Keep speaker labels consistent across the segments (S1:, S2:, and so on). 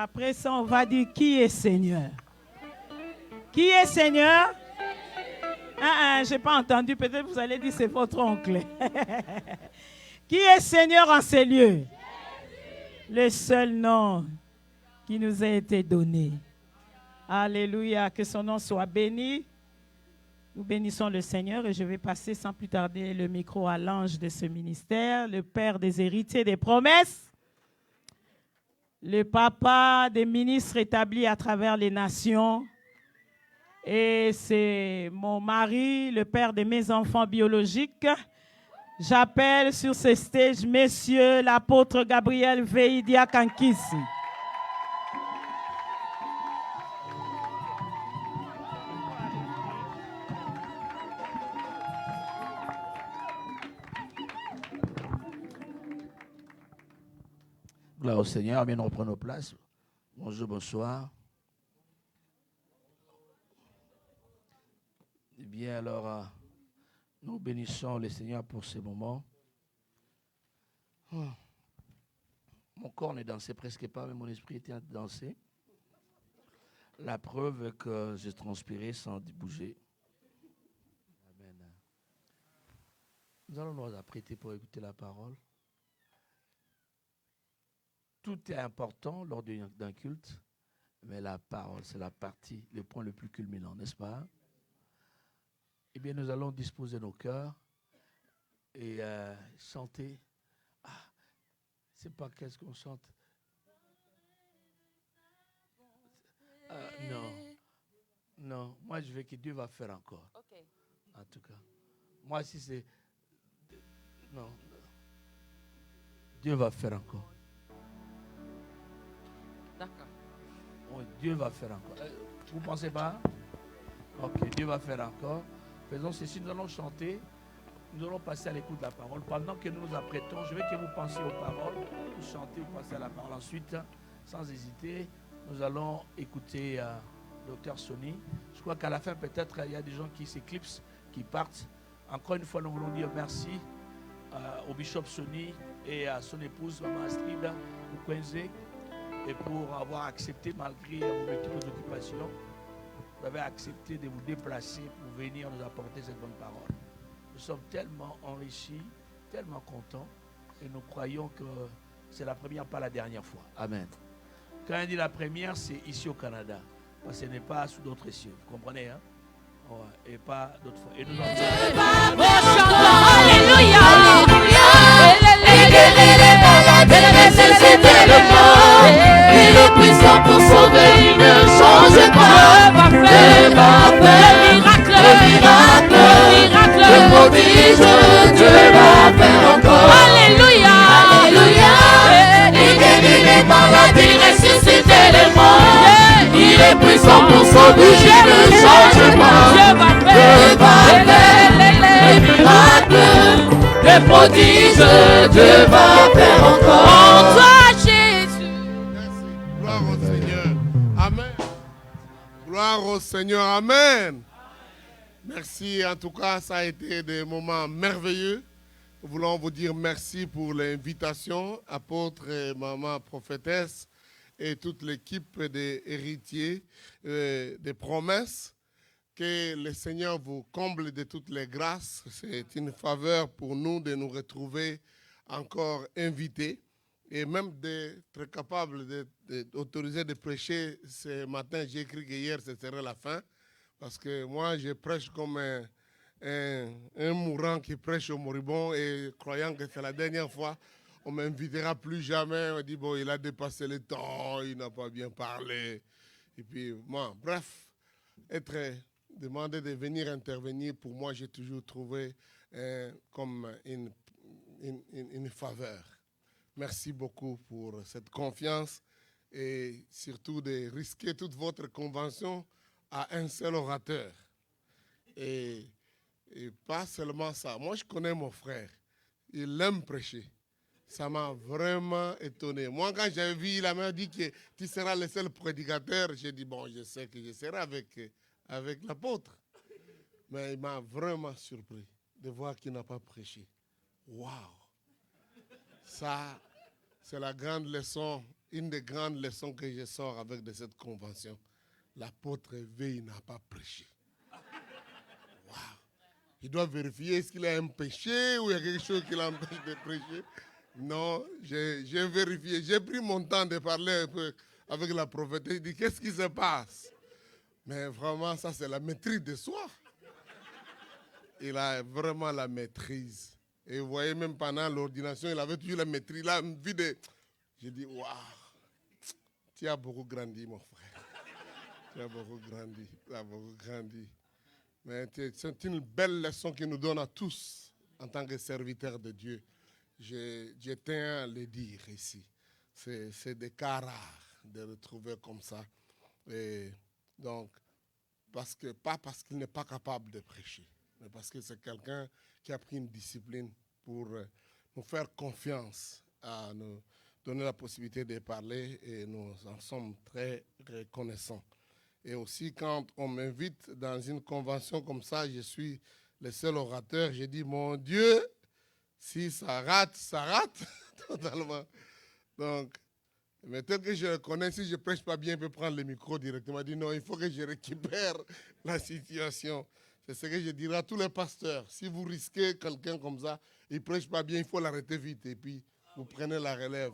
S1: Après ça, on va dire qui est Seigneur. Qui est Seigneur? Je n'ai pas entendu. Peut-être vous allez dire c'est votre oncle. Qui est Seigneur en ces lieux? Le seul nom qui nous a été donné. Alléluia. Que son nom soit béni. Nous bénissons le Seigneur et je vais passer sans plus tarder le micro à l'ange de ce ministère, le père des héritiers des promesses, le papa des ministres établis à travers les nations. Et c'est mon mari, le père de mes enfants biologiques. J'appelle sur ce stage, messieurs, l'apôtre Gabriel Veidia Kankisi.
S2: Gloire au Seigneur, bien nous reprenons nos places. Bonjour, bonsoir. Eh bien, alors, nous bénissons le Seigneur pour ce moment. Mon corps ne dansait presque pas, mais mon esprit était en train de danser. La preuve est que j'ai transpiré sans bouger. Amen. Nous allons nous apprêter pour écouter la parole. Tout est important lors d'un culte, mais la parole, c'est la partie, le point le plus culminant, n'est-ce pas? Eh bien, nous allons disposer nos cœurs et chanter. C'est pas qu'est-ce qu'on chante. Non. Moi, je veux que Dieu va faire encore. Okay. En tout cas. Moi, si c'est... Non. Dieu va faire encore.
S3: D'accord.
S2: Oh, Dieu va faire encore. Vous ne pensez pas? Ok, Dieu va faire encore. Faisons ceci, nous allons chanter. Nous allons passer à l'écoute de la parole. Pendant que nous nous apprêtons, je veux que vous pensiez aux paroles. Vous chantez, vous passez à la parole. Ensuite, sans hésiter, nous allons écouter Dr Sonny. Je crois qu'à la fin, peut-être, il y a des gens qui s'éclipsent, qui partent. Encore une fois, nous voulons dire merci au bishop Sonny et à son épouse, Maman Astrid Mukwenze, et pour avoir accepté, malgré vos multiples occupations, vous avez accepté de vous déplacer pour venir nous apporter cette bonne parole. Nous sommes tellement enrichis, tellement contents, et nous croyons que c'est la première, pas la dernière fois. Amen. Quand on dit la première, c'est ici au Canada, parce que ce n'est pas sous d'autres cieux. Vous comprenez, hein? Ouais, et pas d'autres fois. Et nous
S4: il est puissant pour sauver, il ne change pas. Dieu va faire le miracle, le prodige, Dieu va faire encore. Alléluia, alléluia. Il guérit les maladies, ressuscite les morts. Il est puissant pour sauver, il ne change pas. Dieu va faire le miracle, le prodige, Dieu va faire encore.
S5: Gloire au Seigneur, amen. Merci, en tout cas, ça a été des moments merveilleux. Nous voulons vous dire merci pour l'invitation, apôtre et maman prophétesse et toute l'équipe des héritiers, des promesses. Que le Seigneur vous comble de toutes les grâces. C'est une faveur pour nous de nous retrouver encore invités. Et même d'être capable d'autoriser de prêcher ce matin. J'ai écrit que hier, ce serait la fin. Parce que moi, je prêche comme un mourant qui prêche au moribond. Et croyant que c'est la dernière fois, on ne m'invitera plus jamais. On dit, bon, il a dépassé le temps, il n'a pas bien parlé. Et puis, moi, bref, demander de venir intervenir, pour moi, j'ai toujours trouvé comme une faveur. Merci beaucoup pour cette confiance et surtout de risquer toute votre convention à un seul orateur. Et pas seulement ça. Moi, je connais mon frère. Il aime prêcher. Ça m'a vraiment étonné. Moi, quand j'avais vu, il m'a dit que tu seras le seul prédicateur. J'ai dit, bon, je sais que je serai avec l'apôtre. Mais il m'a vraiment surpris de voir qu'il n'a pas prêché. Waouh! Ça, c'est la grande leçon une des grandes leçons que je sors avec de cette convention, l'apôtre Veille n'a pas prêché. Wow. Il doit vérifier est-ce qu'il a un péché ou il y a quelque chose qui l'empêche de prêcher. Non, j'ai vérifié. J'ai pris mon temps de parler un peu avec la prophétesse. J'ai dit, qu'est-ce qui se passe? Mais vraiment, ça, c'est la maîtrise de soi. Il a vraiment la maîtrise. Et vous voyez, même pendant l'ordination, il avait toujours la maîtrise. Là, une vie de... J'ai dit, waouh, tu as beaucoup grandi, mon frère. Tu as beaucoup grandi. Tu as beaucoup grandi. Mais c'est une belle leçon qu'il nous donne à tous en tant que serviteurs de Dieu. Je tiens à le dire ici. C'est des cas rares de retrouver comme ça. Et donc, pas parce qu'il n'est pas capable de prêcher, mais parce que c'est quelqu'un qui a pris une discipline pour nous faire confiance, à nous donner la possibilité de parler, et nous en sommes très reconnaissants. Et aussi, quand on m'invite dans une convention comme ça, je suis le seul orateur, je dis, mon Dieu, si ça rate totalement. Donc, mais tel que je le connais, si je ne prêche pas bien, il peut prendre le micro directement. Il dit non, il faut que je récupère la situation. C'est ce que je dirais à tous les pasteurs. Si vous risquez quelqu'un comme ça, il ne prêche pas bien, il faut l'arrêter vite. Et puis, vous prenez la relève.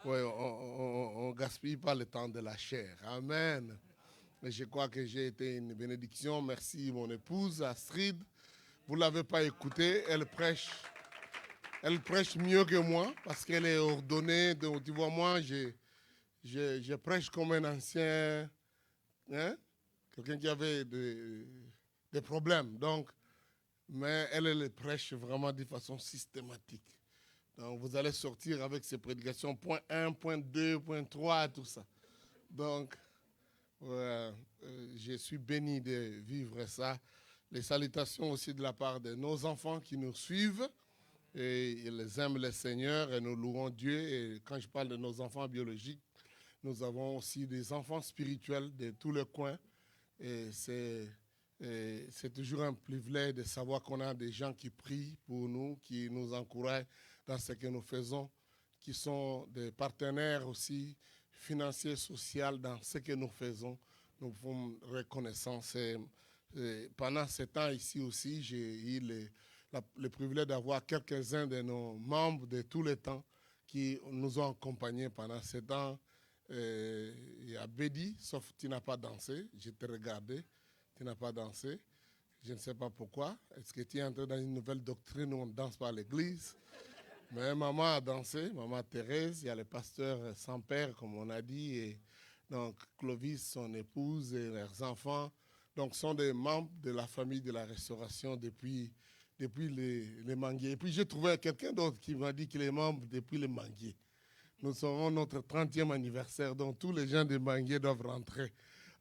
S5: Ouais, on ne gaspille pas le temps de la chair. Amen. Mais je crois que j'ai été une bénédiction. Merci mon épouse, Astrid. Vous ne l'avez pas écoutée, elle prêche mieux que moi parce qu'elle est ordonnée. Donc, tu vois, moi, je prêche comme un ancien, hein, quelqu'un qui avait des problèmes. Donc, mais elle prêche vraiment de façon systématique. Donc, vous allez sortir avec ces prédications, point 1, point 2, point 3, tout ça. Donc, je suis béni de vivre ça. Les salutations aussi de la part de nos enfants qui nous suivent. Et ils aiment le Seigneur et nous louons Dieu. Et quand je parle de nos enfants biologiques, nous avons aussi des enfants spirituels de tous les coins. Et c'est toujours un privilège de savoir qu'on a des gens qui prient pour nous, qui nous encouragent dans ce que nous faisons, qui sont des partenaires aussi financiers, sociaux dans ce que nous faisons. Nous sommes reconnaissants. Pendant ce temps ici aussi, j'ai eu le privilège d'avoir quelques-uns de nos membres de tous les temps qui nous ont accompagnés pendant ce temps. Il y a Bédi, sauf que tu n'as pas dansé. Je t'ai regardé, tu n'as pas dansé. Je ne sais pas pourquoi. Est-ce que tu es entré dans une nouvelle doctrine où on ne danse pas à l'église? Mais maman a dansé, maman Thérèse. Il y a le pasteur sans père, comme on a dit. Et donc Clovis, son épouse et leurs enfants. Donc, sont des membres de la famille de la restauration depuis les manguiers. Et puis, j'ai trouvé quelqu'un d'autre qui m'a dit qu'il est membre depuis les manguiers. Nous aurons notre 30e anniversaire, donc tous les gens des manguiers doivent rentrer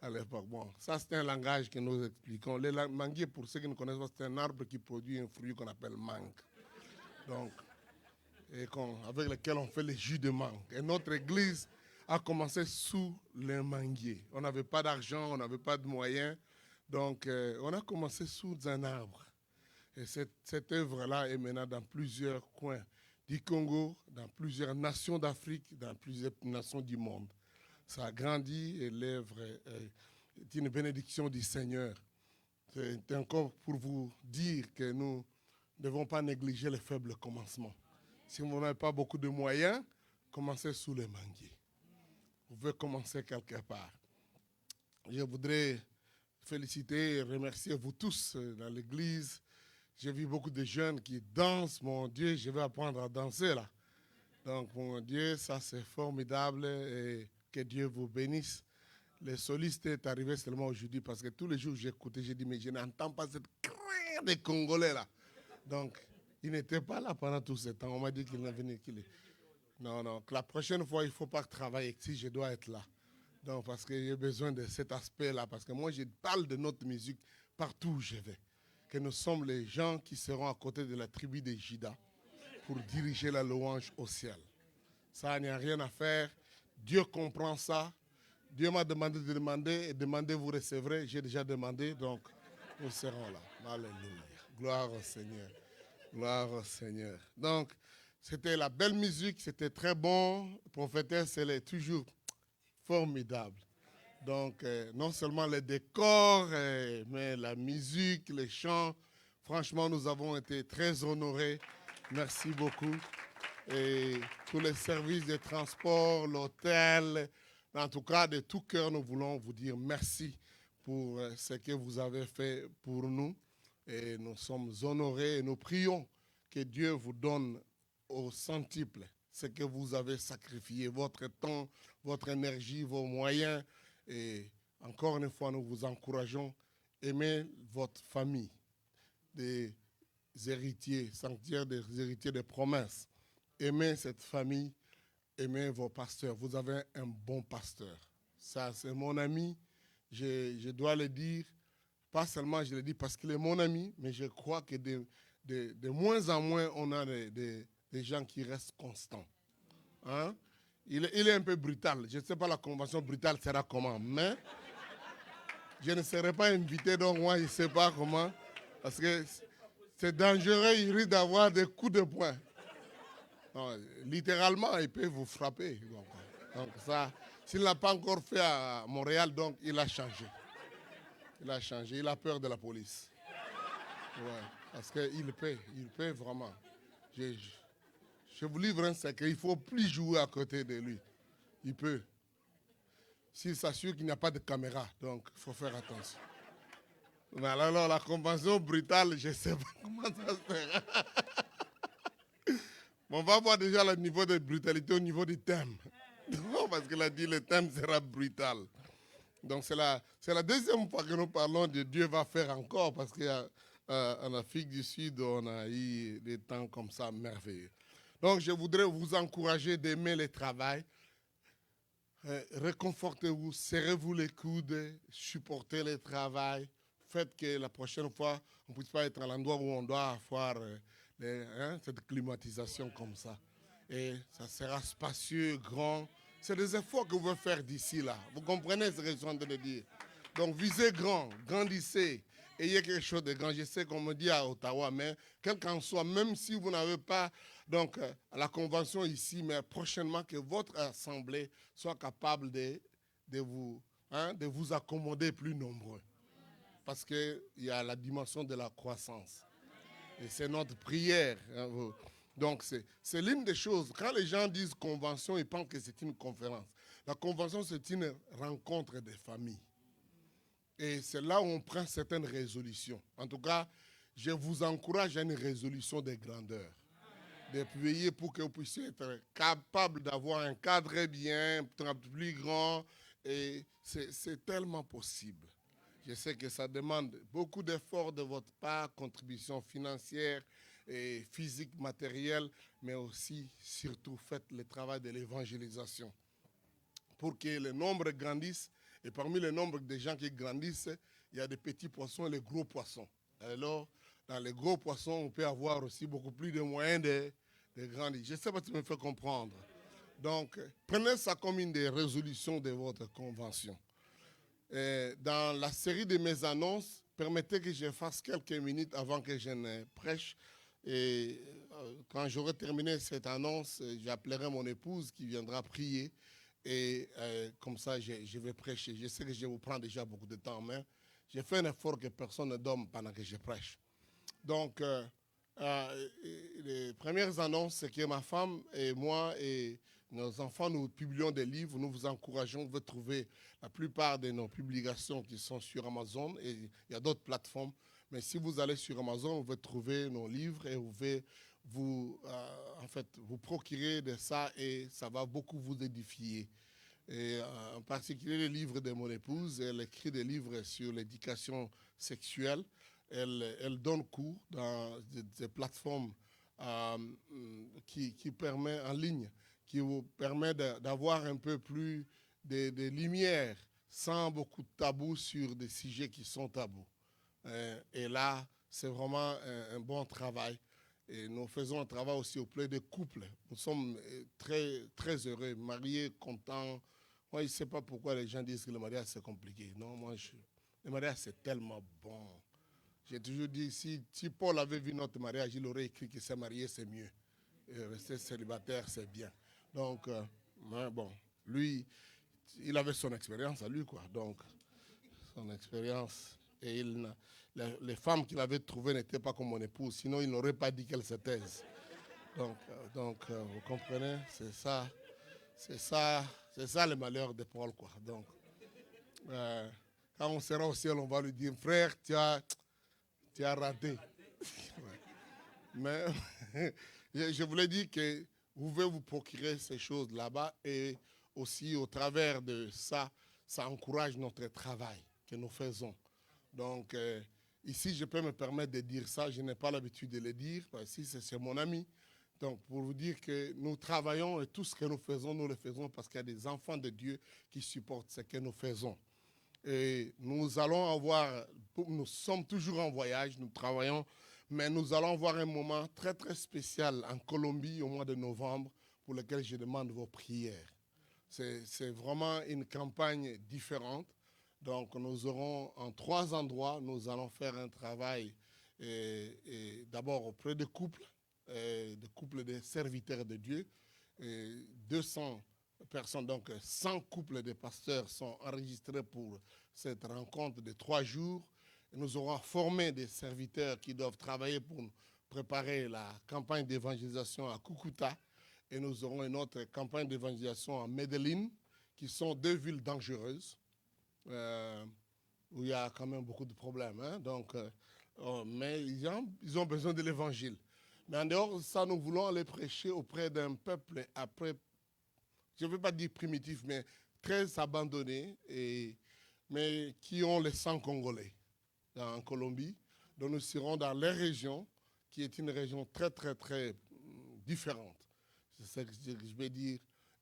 S5: à l'époque. Bon, ça, c'est un langage que nous expliquons. Les manguiers, pour ceux qui ne connaissent pas, c'est un arbre qui produit un fruit qu'on appelle mangue. Donc, avec lequel on fait les jus de mangue. Et notre église a commencé sous les manguiers. On n'avait pas d'argent, on n'avait pas de moyens. Donc, on a commencé sous un arbre. Et cette œuvre-là est maintenant dans plusieurs coins du Congo, dans plusieurs nations d'Afrique, dans plusieurs nations du monde. Ça a grandi et l'œuvre est une bénédiction du Seigneur. C'est encore pour vous dire que nous ne devons pas négliger les faibles commencements. Si vous n'avez pas beaucoup de moyens, commencez sous les manguiers. Vous pouvez commencer quelque part. Je voudrais féliciter et remercier vous tous dans l'église. J'ai vu beaucoup de jeunes qui dansent. Mon Dieu, je vais apprendre à danser là. Donc, mon Dieu, ça c'est formidable et que Dieu vous bénisse. Le soliste est arrivé seulement aujourd'hui parce que tous les jours j'écoutais, j'ai dit, mais je n'entends pas cette crainte des Congolais là. Donc, il n'était pas là pendant tout ce temps. On m'a dit qu'il n'est venu. Non, la prochaine fois, il ne faut pas travailler ici, je dois être là. Donc, parce que j'ai besoin de cet aspect-là. Parce que moi, je parle de notre musique partout où je vais. Que nous sommes les gens qui seront à côté de la tribu de Juda pour diriger la louange au ciel. Ça, il n'y a rien à faire. Dieu comprend ça. Dieu m'a demandé de demander et demandez, vous recevrez. J'ai déjà demandé, donc nous serons là. Alléluia. Gloire au Seigneur. Gloire au Seigneur. Donc, C'était la belle musique, c'était très bon. Prophétesse, elle est toujours formidable. Donc, non seulement les décors, mais la musique, les chants. Franchement, nous avons été très honorés. Merci beaucoup. Et tous les services de transport, l'hôtel, en tout cas, de tout cœur, nous voulons vous dire merci pour ce que vous avez fait pour nous. Et nous sommes honorés et nous prions que Dieu vous donne au centuple ce que vous avez sacrifié, votre temps, votre énergie, vos moyens. Et encore une fois, nous vous encourageons. Aimez votre famille, des héritiers, sanctuaires des héritiers des promesses. Aimez cette famille, aimez vos pasteurs. Vous avez un bon pasteur. Ça, c'est mon ami. Je dois le dire. Pas seulement je le dis parce qu'il est mon ami, mais je crois que de moins en moins, on a des gens qui restent constants. Hein? Il est un peu brutal. Je ne sais pas la convention brutale sera comment, mais je ne serai pas invité, donc moi, je ne sais pas comment. Parce que c'est dangereux, il risque d'avoir des coups de poing. Non, littéralement, il peut vous frapper. Donc ça, s'il ne l'a pas encore fait à Montréal, donc il a changé. Il a changé, il a peur de la police. Ouais, parce qu'il peut vraiment. Je vous livre un secret, il ne faut plus jouer à côté de lui. Il peut. S'il s'assure qu'il n'y a pas de caméra, donc il faut faire attention. Mais alors, la convention brutale, je ne sais pas comment ça sera. On va voir déjà le niveau de brutalité au niveau du thème. Non, parce qu'il a dit que le thème sera brutal. Donc c'est la deuxième fois que nous parlons de Dieu va faire encore, parce qu'en Afrique du Sud, on a eu des temps comme ça merveilleux. Donc je voudrais vous encourager d'aimer le travail. Réconfortez-vous, serrez-vous les coudes, supportez le travail. Faites que la prochaine fois, on ne puisse pas être à l'endroit où on doit avoir cette climatisation comme ça. Et ça sera spacieux, grand. C'est des efforts que vous pouvez faire d'ici là. Vous comprenez ce que je suis en train de dire? Donc visez grand, grandissez. Ayez quelque chose de grand. Je sais qu'on me dit à Ottawa, mais quel qu'en soit, même si vous n'avez pas donc, la convention ici, mais prochainement que votre assemblée soit capable de vous accommoder plus nombreux. Parce qu'il y a la dimension de la croissance. Et c'est notre prière. Donc, c'est l'une des choses. Quand les gens disent convention, ils pensent que c'est une conférence. La convention, c'est une rencontre des familles. Et c'est là où on prend certaines résolutions. En tout cas, je vous encourage à une résolution de grandeur. De prier pour que vous puissiez être capable d'avoir un cadre bien, plus grand. Et c'est tellement possible. Je sais que ça demande beaucoup d'efforts de votre part, contribution financière et physique, matérielle, mais aussi, surtout, faites le travail de l'évangélisation pour que le nombre grandisse. Et parmi le nombre de gens qui grandissent, il y a des petits poissons et les gros poissons. Alors, dans les gros poissons, on peut avoir aussi beaucoup plus de moyens de grandir. Je ne sais pas si tu me fais comprendre. Donc, prenez ça comme une des résolutions de votre convention. Dans la série de mes annonces, permettez que je fasse quelques minutes avant que je ne prêche. Et quand j'aurai terminé cette annonce, j'appellerai mon épouse qui viendra prier. Et comme ça, je vais prêcher. Je sais que je vous prends déjà beaucoup de temps, mais j'ai fait un effort que personne ne dorme pendant que je prêche. Donc, les premières annonces, c'est que ma femme et moi et nos enfants, nous publions des livres. Nous vous encourageons. Vous pouvez trouver la plupart de nos publications qui sont sur Amazon. Et il y a d'autres plateformes. Mais si vous allez sur Amazon, vous pouvez trouver nos livres et vous pouvez vous procurer de ça et ça va beaucoup vous édifier. Et en particulier les livres de mon épouse. Elle écrit des livres sur l'éducation sexuelle. Elle donne cours dans des plateformes qui permet en ligne, qui vous permet d'avoir un peu plus de lumière sans beaucoup de tabous sur des sujets qui sont tabous. Et là, c'est vraiment un bon travail. Et nous faisons un travail aussi auprès des couples. Nous sommes très, très heureux, mariés, contents. Moi, je ne sais pas pourquoi les gens disent que le mariage, c'est compliqué. Non, le mariage, c'est tellement bon. J'ai toujours dit, si Paul avait vu notre mariage, il aurait écrit que se marier, c'est mieux. rester célibataire, c'est bien. Donc, bon, lui, il avait son expérience à lui, quoi. Donc, son expérience. Et les femmes qu'il avait trouvées n'étaient pas comme mon épouse, sinon il n'aurait pas dit qu'elle se taise. Donc, vous comprenez, c'est ça le malheur de Paul, quoi. Donc, quand on sera au ciel, on va lui dire, frère, tu as raté. Ouais. Mais je voulais dire que vous pouvez vous procurer ces choses là-bas et aussi au travers de ça, ça encourage notre travail que nous faisons. Donc, ici, je peux me permettre de dire ça. Je n'ai pas l'habitude de le dire, parce que c'est mon ami. Donc, pour vous dire que nous travaillons et tout ce que nous le faisons parce qu'il y a des enfants de Dieu qui supportent ce que nous faisons. Et nous sommes toujours en voyage, nous travaillons, mais nous allons avoir un moment très, très spécial en Colombie au mois de novembre pour lequel je demande vos prières. C'est vraiment une campagne différente. Donc, nous aurons en 3 endroits, nous allons faire un travail d'abord auprès de couples de serviteurs de Dieu. 200 personnes, donc 100 couples de pasteurs sont enregistrés pour cette rencontre de 3 jours. Et nous aurons formé des serviteurs qui doivent travailler pour préparer la campagne d'évangélisation à Cúcuta. Et nous aurons une autre campagne d'évangélisation à Medellín, qui sont 2 villes dangereuses. Où il y a quand même beaucoup de problèmes. Hein? Donc, mais ils ont besoin de l'évangile. Mais en dehors de ça, nous voulons aller prêcher auprès d'un peuple, je ne veux pas dire primitif, mais très abandonné, mais qui ont le sang congolais en Colombie. Donc nous serons dans les régions, qui est une région très, très, très différente. C'est ce que je vais dire.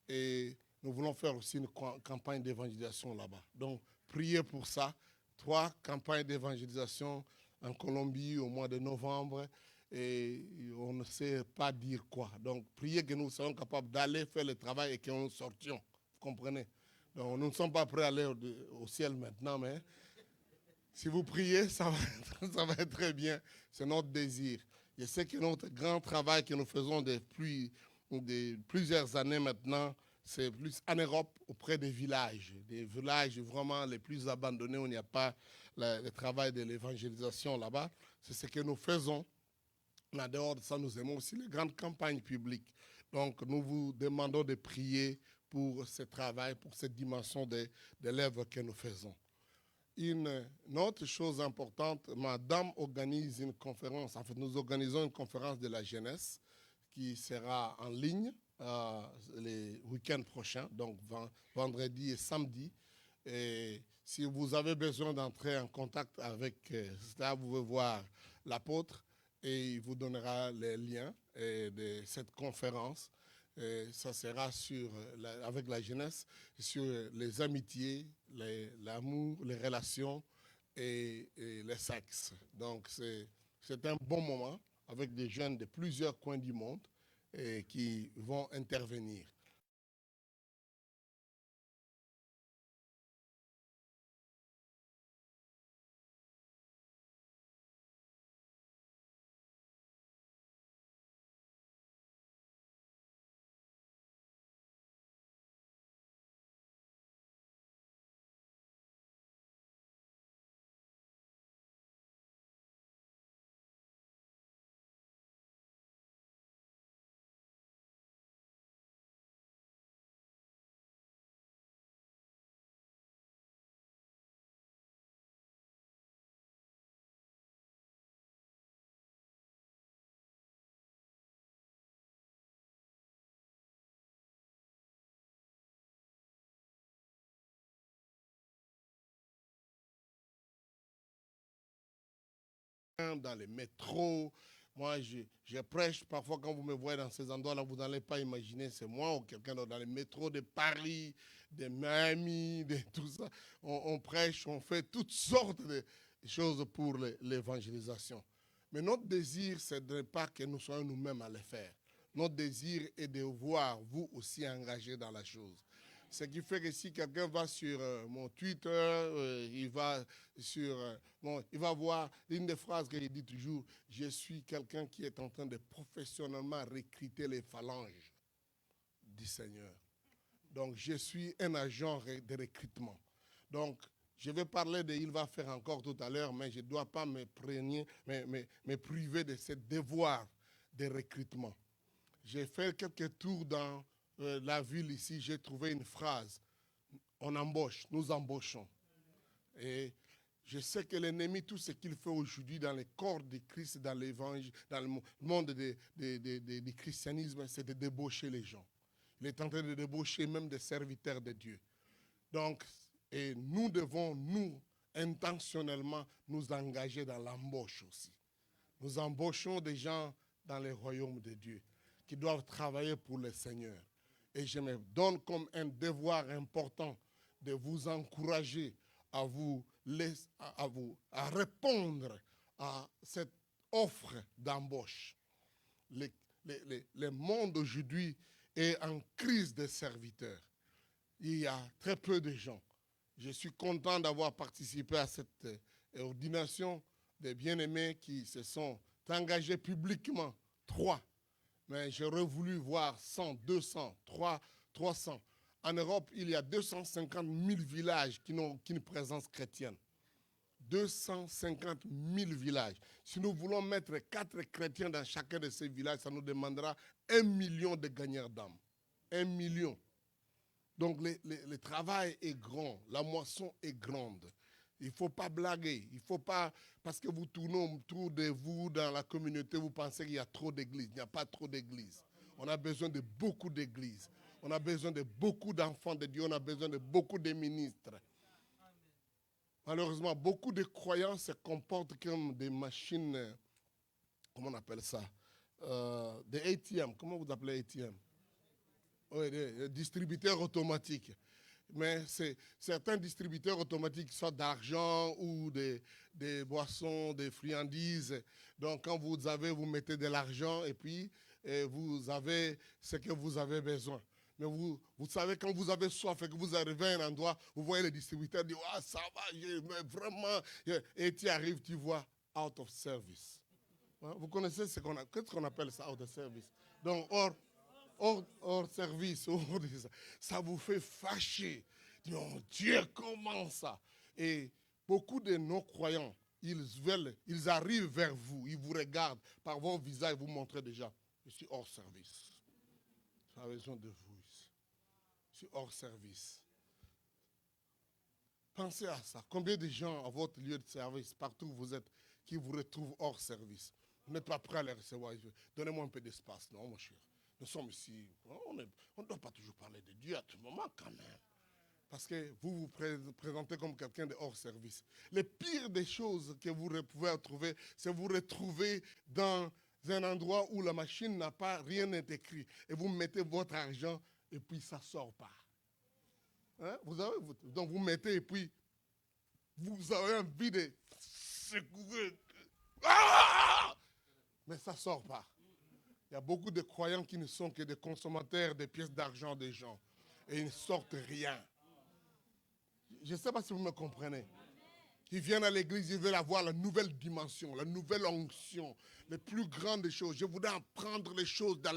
S5: Et nous voulons faire aussi une campagne d'évangélisation là-bas. Donc, priez pour ça. 3 campagnes d'évangélisation en Colombie au mois de novembre. Et on ne sait pas dire quoi. Donc, priez que nous soyons capables d'aller faire le travail et que nous sortions. Vous comprenez? Donc, nous ne sommes pas prêts à aller au ciel maintenant, mais si vous priez, ça va être très bien. C'est notre désir. Je sais que notre grand travail que nous faisons depuis plusieurs années maintenant, c'est plus en Europe auprès des villages vraiment les plus abandonnés où il n'y a pas le travail de l'évangélisation là-bas. C'est ce que nous faisons. En dehors de ça, nous aimons aussi les grandes campagnes publiques. Donc, nous vous demandons de prier pour ce travail, pour cette dimension de l'œuvre que nous faisons. Une autre chose importante, Madame organise une conférence. En fait, nous organisons une conférence de la jeunesse qui sera en ligne les week-ends prochains, donc vendredi et samedi. Et si vous avez besoin d'entrer en contact avec cela, vous pouvez voir l'apôtre et il vous donnera les liens de cette conférence. Et ça sera avec la jeunesse, sur les amitiés, l'amour, les relations et les sexes. Donc c'est un bon moment avec des jeunes de plusieurs coins du monde qui vont intervenir. Dans les métros. Moi, je prêche. Parfois, quand vous me voyez dans ces endroits-là, vous n'allez pas imaginer c'est moi ou quelqu'un d'autre. Dans les métros de Paris, de Miami, de tout ça. On prêche, on fait toutes sortes de choses pour l'évangélisation. Mais notre désir, c'est de ne pas que nous soyons nous-mêmes à le faire. Notre désir est de voir vous aussi engagés dans la chose. Ce qui fait que si quelqu'un va sur mon Twitter, il va voir une des phrases que je dis toujours, je suis quelqu'un qui est en train de professionnellement recruter les phalanges du Seigneur. Donc, je suis un agent de recrutement. Donc, je vais parler de il va faire encore tout à l'heure, mais je ne dois pas me priver de ce devoir de recrutement. J'ai fait quelques tours dans la ville ici, j'ai trouvé une phrase. On embauche, nous embauchons. Et je sais que l'ennemi, tout ce qu'il fait aujourd'hui dans le corps de Christ, dans l'évangile, dans le monde du christianisme, c'est de débaucher les gens. Il est en train de débaucher même des serviteurs de Dieu. Donc, et nous devons, nous, intentionnellement, nous engager dans l'embauche aussi. Nous embauchons des gens dans le royaume de Dieu qui doivent travailler pour le Seigneur. Et je me donne comme un devoir important de vous encourager à répondre à cette offre d'embauche. Le monde aujourd'hui est en crise de serviteurs. Il y a très peu de gens. Je suis content d'avoir participé à cette ordination des bien-aimés qui se sont engagés publiquement. 3. Mais j'aurais voulu voir 100, 200, 300. En Europe, il y a 250 000 villages qui n'ont aucune présence chrétienne. 250 000 villages. Si nous voulons mettre 4 chrétiens dans chacun de ces villages, ça nous demandera 1 million de gagneurs d'âmes. 1 million. Donc le travail est grand, la moisson est grande. Il ne faut pas blaguer, il ne faut pas, parce que vous tournez autour de vous dans la communauté, vous pensez qu'il y a trop d'églises. Il n'y a pas trop d'églises. On a besoin de beaucoup d'églises. On a besoin de beaucoup d'enfants de Dieu, on a besoin de beaucoup de ministres. Malheureusement, beaucoup de croyants se comportent comme des machines, comment on appelle ça, des ATM, comment vous appelez ATM? Oui, des distributeurs automatiques. Mais certains distributeurs automatiques, soit d'argent ou des boissons, des friandises. Donc, quand vous avez, vous mettez de l'argent et puis vous avez ce que vous avez besoin. Mais vous savez, quand vous avez soif et que vous arrivez à un endroit, vous voyez le distributeur dire « Ah, ça va, mais vraiment !» Et tu arrives, tu vois « out of service ». Vous connaissez qu'est-ce qu'on appelle ça, out of service? Donc, hors service, ça vous fait fâcher. Mon Dieu, comment ça? Et beaucoup de non-croyants, ils arrivent vers vous, ils vous regardent par vos visages, vous montrent déjà, je suis hors service. J'ai besoin de vous ici. Je suis hors service. Pensez à ça. Combien de gens à votre lieu de service, partout où vous êtes, qui vous retrouvent hors service? Vous n'êtes pas prêt à les recevoir. Donnez-moi un peu d'espace, non, mon cher? Nous sommes ici, on ne doit pas toujours parler de Dieu à tout moment quand même. Parce que vous vous présentez comme quelqu'un de hors service. Le pire des choses que vous pouvez trouver, c'est vous retrouver dans un endroit où la machine n'a pas rien n'est écrit. Et vous mettez votre argent et puis ça ne sort pas. Hein? Donc vous mettez et puis vous avez envie de secouer. Ah! Mais ça ne sort pas. Il y a beaucoup de croyants qui ne sont que des consommateurs des pièces d'argent des gens. Et ils ne sortent rien. Je ne sais pas si vous me comprenez. Ils viennent à l'église, ils veulent avoir la nouvelle dimension, la nouvelle onction, les plus grandes choses. Je voudrais apprendre les choses dans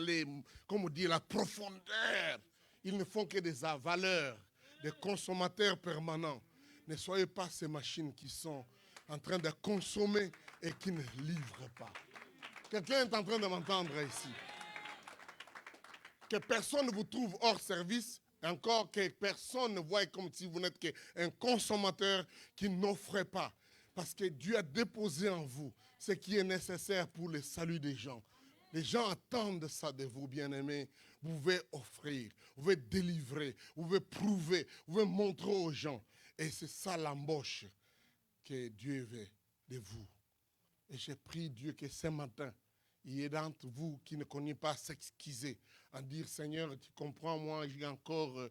S5: comme on dit, la profondeur. Ils ne font que des avaleurs, des consommateurs permanents. Ne soyez pas ces machines qui sont en train de consommer et qui ne livrent pas. Quelqu'un est en train de m'entendre ici. Que personne ne vous trouve hors service, encore que personne ne voie comme si vous n'êtes qu'un consommateur qui n'offre pas. Parce que Dieu a déposé en vous ce qui est nécessaire pour le salut des gens. Les gens attendent ça de vous, bien-aimés. Vous pouvez offrir, vous pouvez délivrer, vous pouvez prouver, vous pouvez montrer aux gens. Et c'est ça l'embauche que Dieu veut de vous. Et j'ai prié Dieu que ce matin, il y ait d'entre vous qui ne connaissent pas s'excuser, en dire Seigneur, tu comprends, moi j'ai encore,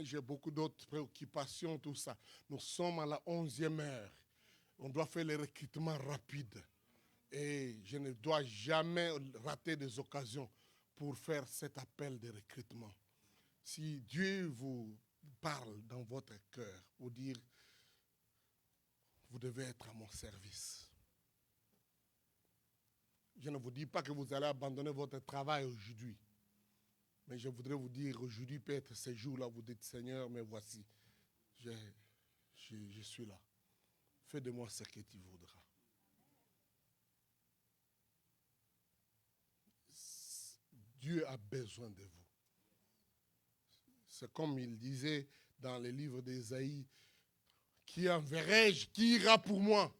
S5: j'ai beaucoup d'autres préoccupations, tout ça. Nous sommes à la 11e heure. On doit faire les recrutements rapides. Et je ne dois jamais rater des occasions pour faire cet appel de recrutement. Si Dieu vous parle dans votre cœur pour dire, vous devez être à mon service. Je ne vous dis pas que vous allez abandonner votre travail aujourd'hui. Mais je voudrais vous dire, aujourd'hui peut être ce jour-là, vous dites, Seigneur, me voici. Je suis là. Fais de moi ce que tu voudras. Dieu a besoin de vous. C'est comme il disait dans les livres d'Ésaïe, qui enverrai-je, qui ira pour moi?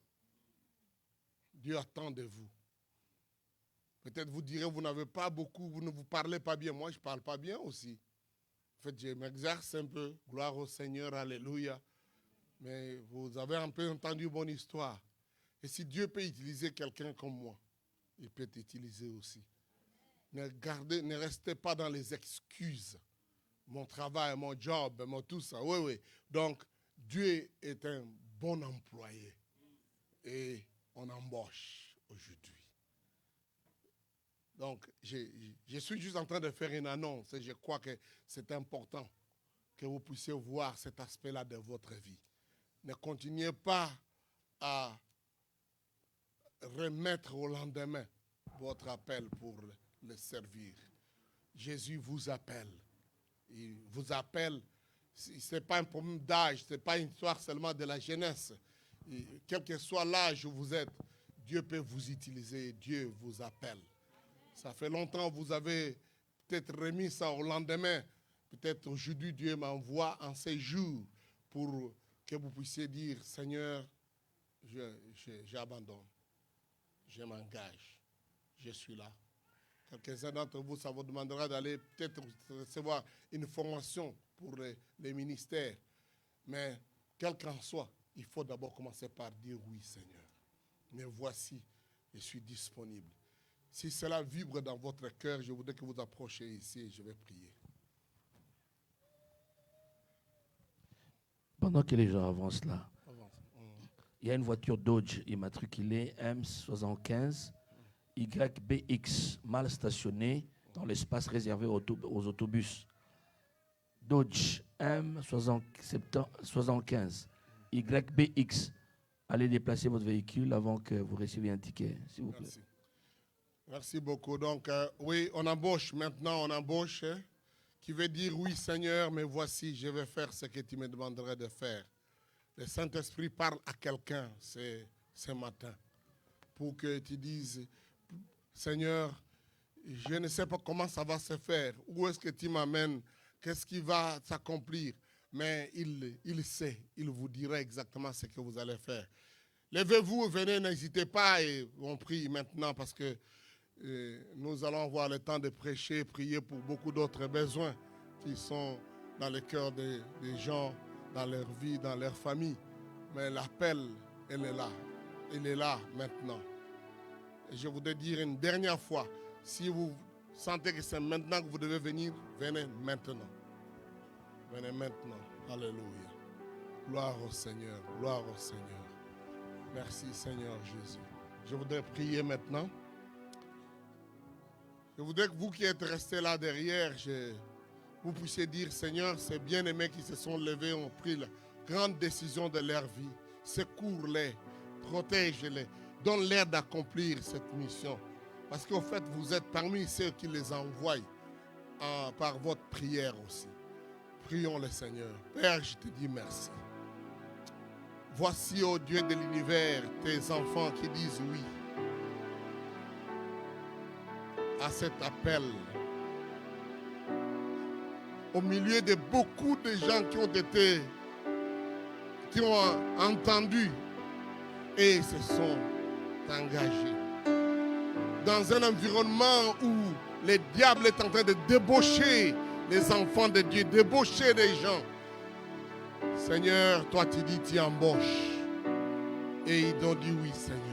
S5: Dieu attend de vous. Peut-être vous direz, vous n'avez pas beaucoup, vous ne vous parlez pas bien. Moi, je ne parle pas bien aussi. En fait, je m'exerce un peu. Gloire au Seigneur, alléluia. Mais vous avez un peu entendu une bonne histoire. Et si Dieu peut utiliser quelqu'un comme moi, il peut t'utiliser aussi. Ne restez pas dans les excuses. Mon travail, mon job, tout ça. Oui, oui. Donc, Dieu est un bon employé. Et on embauche aujourd'hui. Donc, je suis juste en train de faire une annonce. Et je crois que c'est important que vous puissiez voir cet aspect-là de votre vie. Ne continuez pas à remettre au lendemain votre appel pour le servir. Jésus vous appelle. Il vous appelle. Ce n'est pas un problème d'âge, ce n'est pas une histoire seulement de la jeunesse. Quel que soit l'âge où vous êtes, Dieu peut vous utiliser, Dieu vous appelle. Ça fait longtemps que vous avez peut-être remis ça au lendemain. Peut-être aujourd'hui, Dieu m'envoie en ces jours pour que vous puissiez dire, Seigneur, j'abandonne, je m'engage, je suis là. Quelques-uns d'entre vous, ça vous demandera d'aller peut-être recevoir une formation pour les ministères. Mais quel qu'en soit, il faut d'abord commencer par dire oui, Seigneur. Mais voici, je suis disponible. Si cela vibre dans votre cœur, je voudrais que vous approchiez ici et je vais prier.
S2: Pendant que les gens avancent là, il y a une voiture Dodge immatriculée M75 YBX mal stationnée dans l'espace réservé aux autobus. Dodge M75 YBX. Allez déplacer votre véhicule avant que vous receviez un ticket, s'il vous plaît.
S5: Merci. Merci beaucoup. Donc, oui, on embauche maintenant, on embauche, qui veut dire, oui Seigneur, mais voici, je vais faire ce que tu me demanderais de faire. Le Saint-Esprit parle à quelqu'un ce matin pour que tu dises, Seigneur, je ne sais pas comment ça va se faire, où est-ce que tu m'amènes, qu'est-ce qui va s'accomplir, mais il sait, il vous dira exactement ce que vous allez faire. Levez-vous, venez, n'hésitez pas et on prie maintenant parce que nous allons avoir le temps de prêcher, prier pour beaucoup d'autres besoins qui sont dans le cœur des gens, dans leur vie, dans leur famille. Mais l'appel, elle est là. Il est là maintenant. Et je voudrais dire une dernière fois, si vous sentez que c'est maintenant que vous devez venir, venez maintenant. Venez maintenant. Alléluia. Gloire au Seigneur. Gloire au Seigneur. Merci Seigneur Jésus. Je voudrais prier maintenant. Je voudrais que vous qui êtes restés là derrière, vous puissiez dire, Seigneur, ces bien-aimés qui se sont levés ont pris la grande décision de leur vie. Secours-les, protège-les, donne-leur d'accomplir cette mission. Parce qu'au fait, vous êtes parmi ceux qui les envoient par votre prière aussi. Prions le Seigneur. Père, je te dis merci. Voici, ô Dieu de l'univers, tes enfants qui disent oui à cet appel. Au milieu de beaucoup de gens qui ont entendu et se sont engagés. Dans un environnement où le diable est en train de débaucher les enfants de Dieu, débaucher les gens. Seigneur, toi tu dis, tu embauches. Et ils ont dit oui, Seigneur.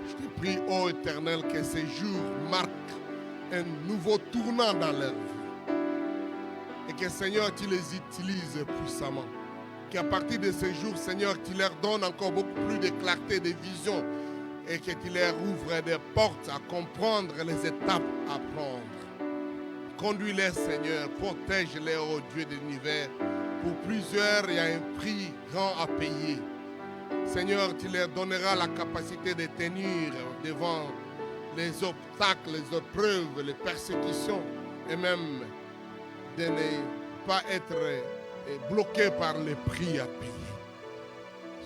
S5: Je te prie, ô Éternel, que ces jours marquent un nouveau tournant dans leur vie. Et que, Seigneur, tu les utilises puissamment. Qu'à partir de ces jours, Seigneur, tu leur donnes encore beaucoup plus de clarté, de vision. Et que tu leur ouvres des portes à comprendre les étapes à prendre. Conduis-les, Seigneur. Protège-les, ô Dieu de l'univers. Pour plusieurs, il y a un prix grand à payer. Seigneur, tu leur donneras la capacité de tenir devant les obstacles, les épreuves, les persécutions et même de ne pas être bloqués par les prix à payer.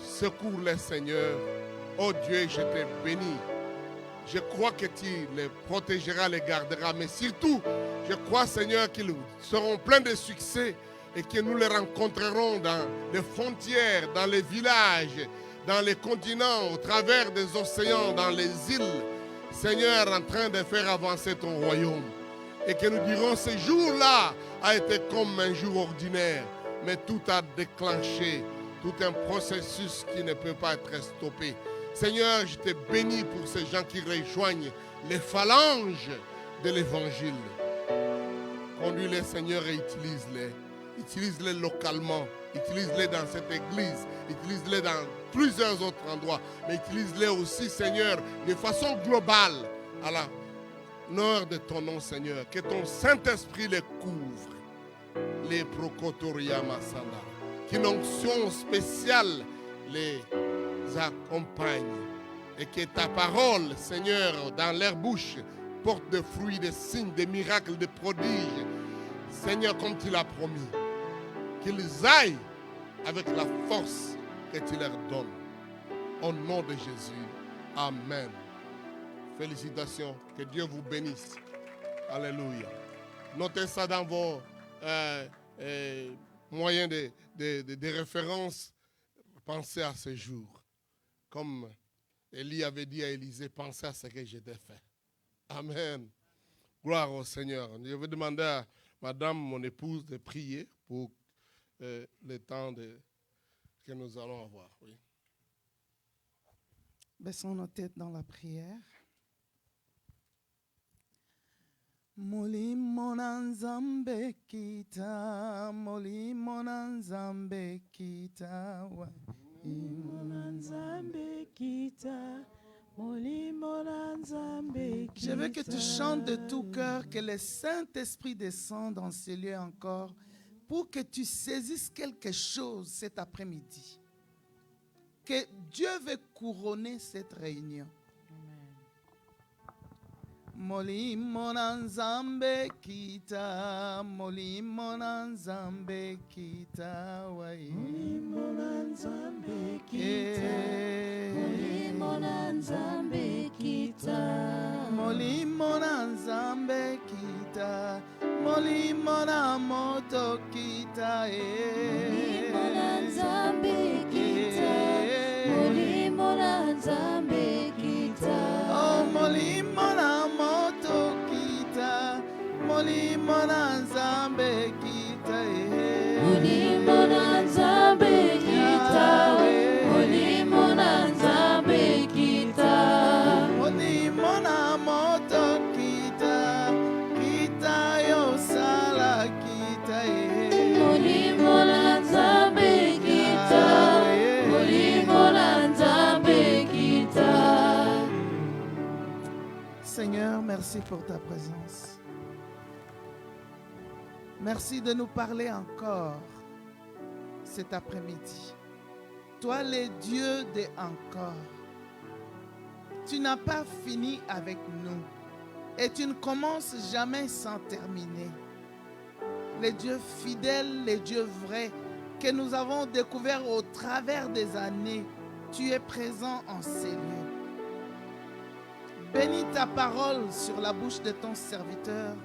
S5: Secours-les, Seigneur. Oh Dieu, je te bénis. Je crois que tu les protégeras, les garderas. Mais surtout, je crois, Seigneur, qu'ils seront pleins de succès et que nous les rencontrerons dans les frontières, dans les villages, dans les continents, au travers des océans, dans les îles. Seigneur, en train de faire avancer ton royaume. Et que nous dirons, ce jour-là a été comme un jour ordinaire. Mais tout a déclenché, tout un processus qui ne peut pas être stoppé. Seigneur, je te bénis pour ces gens qui rejoignent les phalanges de l'évangile. Conduis-les, Seigneur, et utilise-les. Utilise-les localement. Utilise-les dans cette église. Utilise-les dans plusieurs autres endroits. Mais utilise-les aussi, Seigneur, de façon globale. À l'honneur de ton nom, Seigneur. Que ton Saint-Esprit les couvre. Les prokotoria masanda. Qu'une onction spéciale les accompagne. Et que ta parole, Seigneur, dans leur bouche, porte des fruits, des signes, des miracles, des prodiges. Seigneur, comme tu l'as promis. Qu'ils aillent avec la force que tu leur donnes. Au nom de Jésus. Amen. Félicitations. Que Dieu vous bénisse. Alléluia. Notez ça dans vos moyens de référence. Pensez à ce jour. Comme Élie avait dit à Élisée, pensez à ce que j'ai fait. Amen. Gloire au Seigneur. Je vais demander à madame, mon épouse, de prier pour le temps que nous allons avoir. Oui.
S3: Baissons nos têtes dans la prière. Molimo nzambe kita, molimo nzambe kita, molimo nzambe kita, molimo nzambe kita. Je veux que tu chantes de tout cœur, que le Saint-Esprit descende dans ce lieu encore, pour que tu saisisses quelque chose cet après-midi. Que Dieu veut couronner cette réunion. Molimo nzambe kita, molimo nzambe kita, molimo nzambe kita, molimo nzambe kita, molimo nzambe kita, molimo na moto kita, molimo nzambe kita, molimo nzambe kita, oh molimo na molimo na nzambe kita, molimo na nzambe kita, molimo na nzambe kita, molimo na moto kita, kita yo sala kita, molimo na nzambe kita, molimo na nzambe kita. Seigneur, merci pour ta présence. Merci de nous parler encore cet après-midi. Toi, le Dieu de encore. Tu n'as pas fini avec nous et tu ne commences jamais sans terminer. Le Dieu fidèle, le Dieu vrai que nous avons découvert au travers des années, tu es présent en ces lieux. Bénis ta parole sur la bouche de ton serviteur.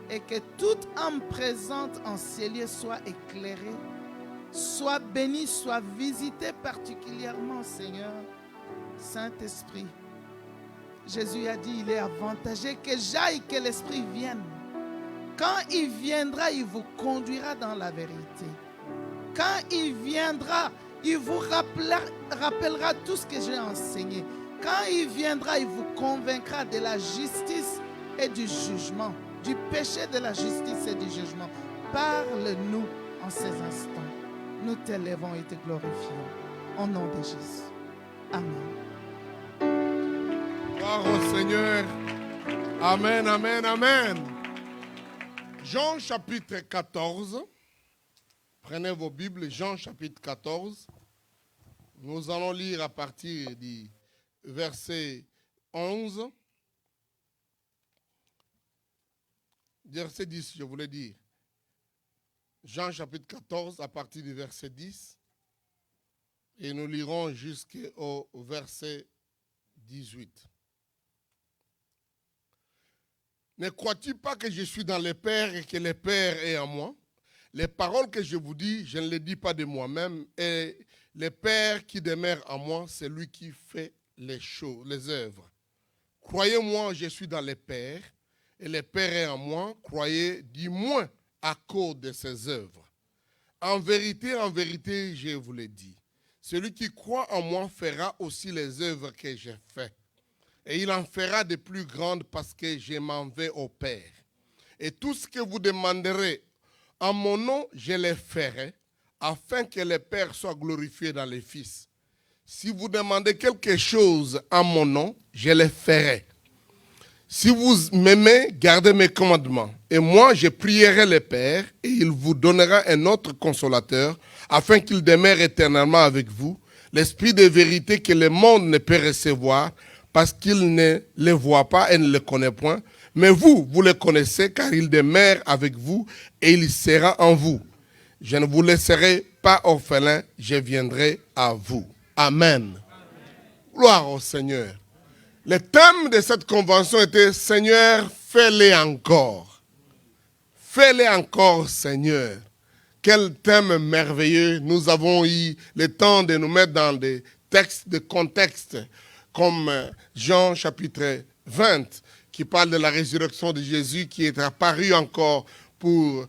S3: Et que toute âme présente en ces lieux soit éclairée, soit bénie, soit visitée particulièrement, Seigneur. Saint-Esprit, Jésus a dit, il est avantageux que j'aille, que l'Esprit vienne. Quand il viendra, il vous conduira dans la vérité. Quand il viendra, il vous rappellera tout ce que j'ai enseigné. Quand il viendra, il vous convaincra de la justice et du jugement. Du péché, de la justice et du jugement. Parle-nous en ces instants. Nous t'élèvons et te glorifions. Au nom de Jésus. Amen.
S5: Gloire au Seigneur. Amen, amen, amen. Jean chapitre 14. Prenez vos Bibles, Jean chapitre 14. Nous allons lire à partir du verset 11. Verset 10, je voulais dire. Jean chapitre 14 à partir du verset 10. Et nous lirons jusqu'au verset 18. Ne crois-tu pas que je suis dans le Père et que le Père est en moi? Les paroles que je vous dis, je ne les dis pas de moi-même. Et le Père qui demeure en moi, c'est lui qui fait les choses, les œuvres. Croyez-moi, je suis dans le Père et le Père est en moi. Croyez du moins à cause de ses œuvres. En vérité, je vous le dis. Celui qui croit en moi fera aussi les œuvres que j'ai faites. Et il en fera de plus grandes parce que je m'en vais au Père. Et tout ce que vous demanderez en mon nom, je le ferai, afin que le Père soit glorifié dans le Fils. Si vous demandez quelque chose en mon nom, je le ferai. Si vous m'aimez, gardez mes commandements. Et moi, je prierai le Père, et il vous donnera un autre consolateur, afin qu'il demeure éternellement avec vous, l'Esprit de vérité que le monde ne peut recevoir, parce qu'il ne le voit pas et ne le connaît point. Mais vous, vous le connaissez, car il demeure avec vous et il sera en vous. Je ne vous laisserai pas orphelin, je viendrai à vous. Amen. Gloire au Seigneur. Le thème de cette convention était « Seigneur, fais-le encore. Fais-le encore, Seigneur. » Quel thème merveilleux. Nous avons eu le temps de nous mettre dans des textes de contexte, comme Jean chapitre 20, qui parle de la résurrection de Jésus, qui est apparu encore pour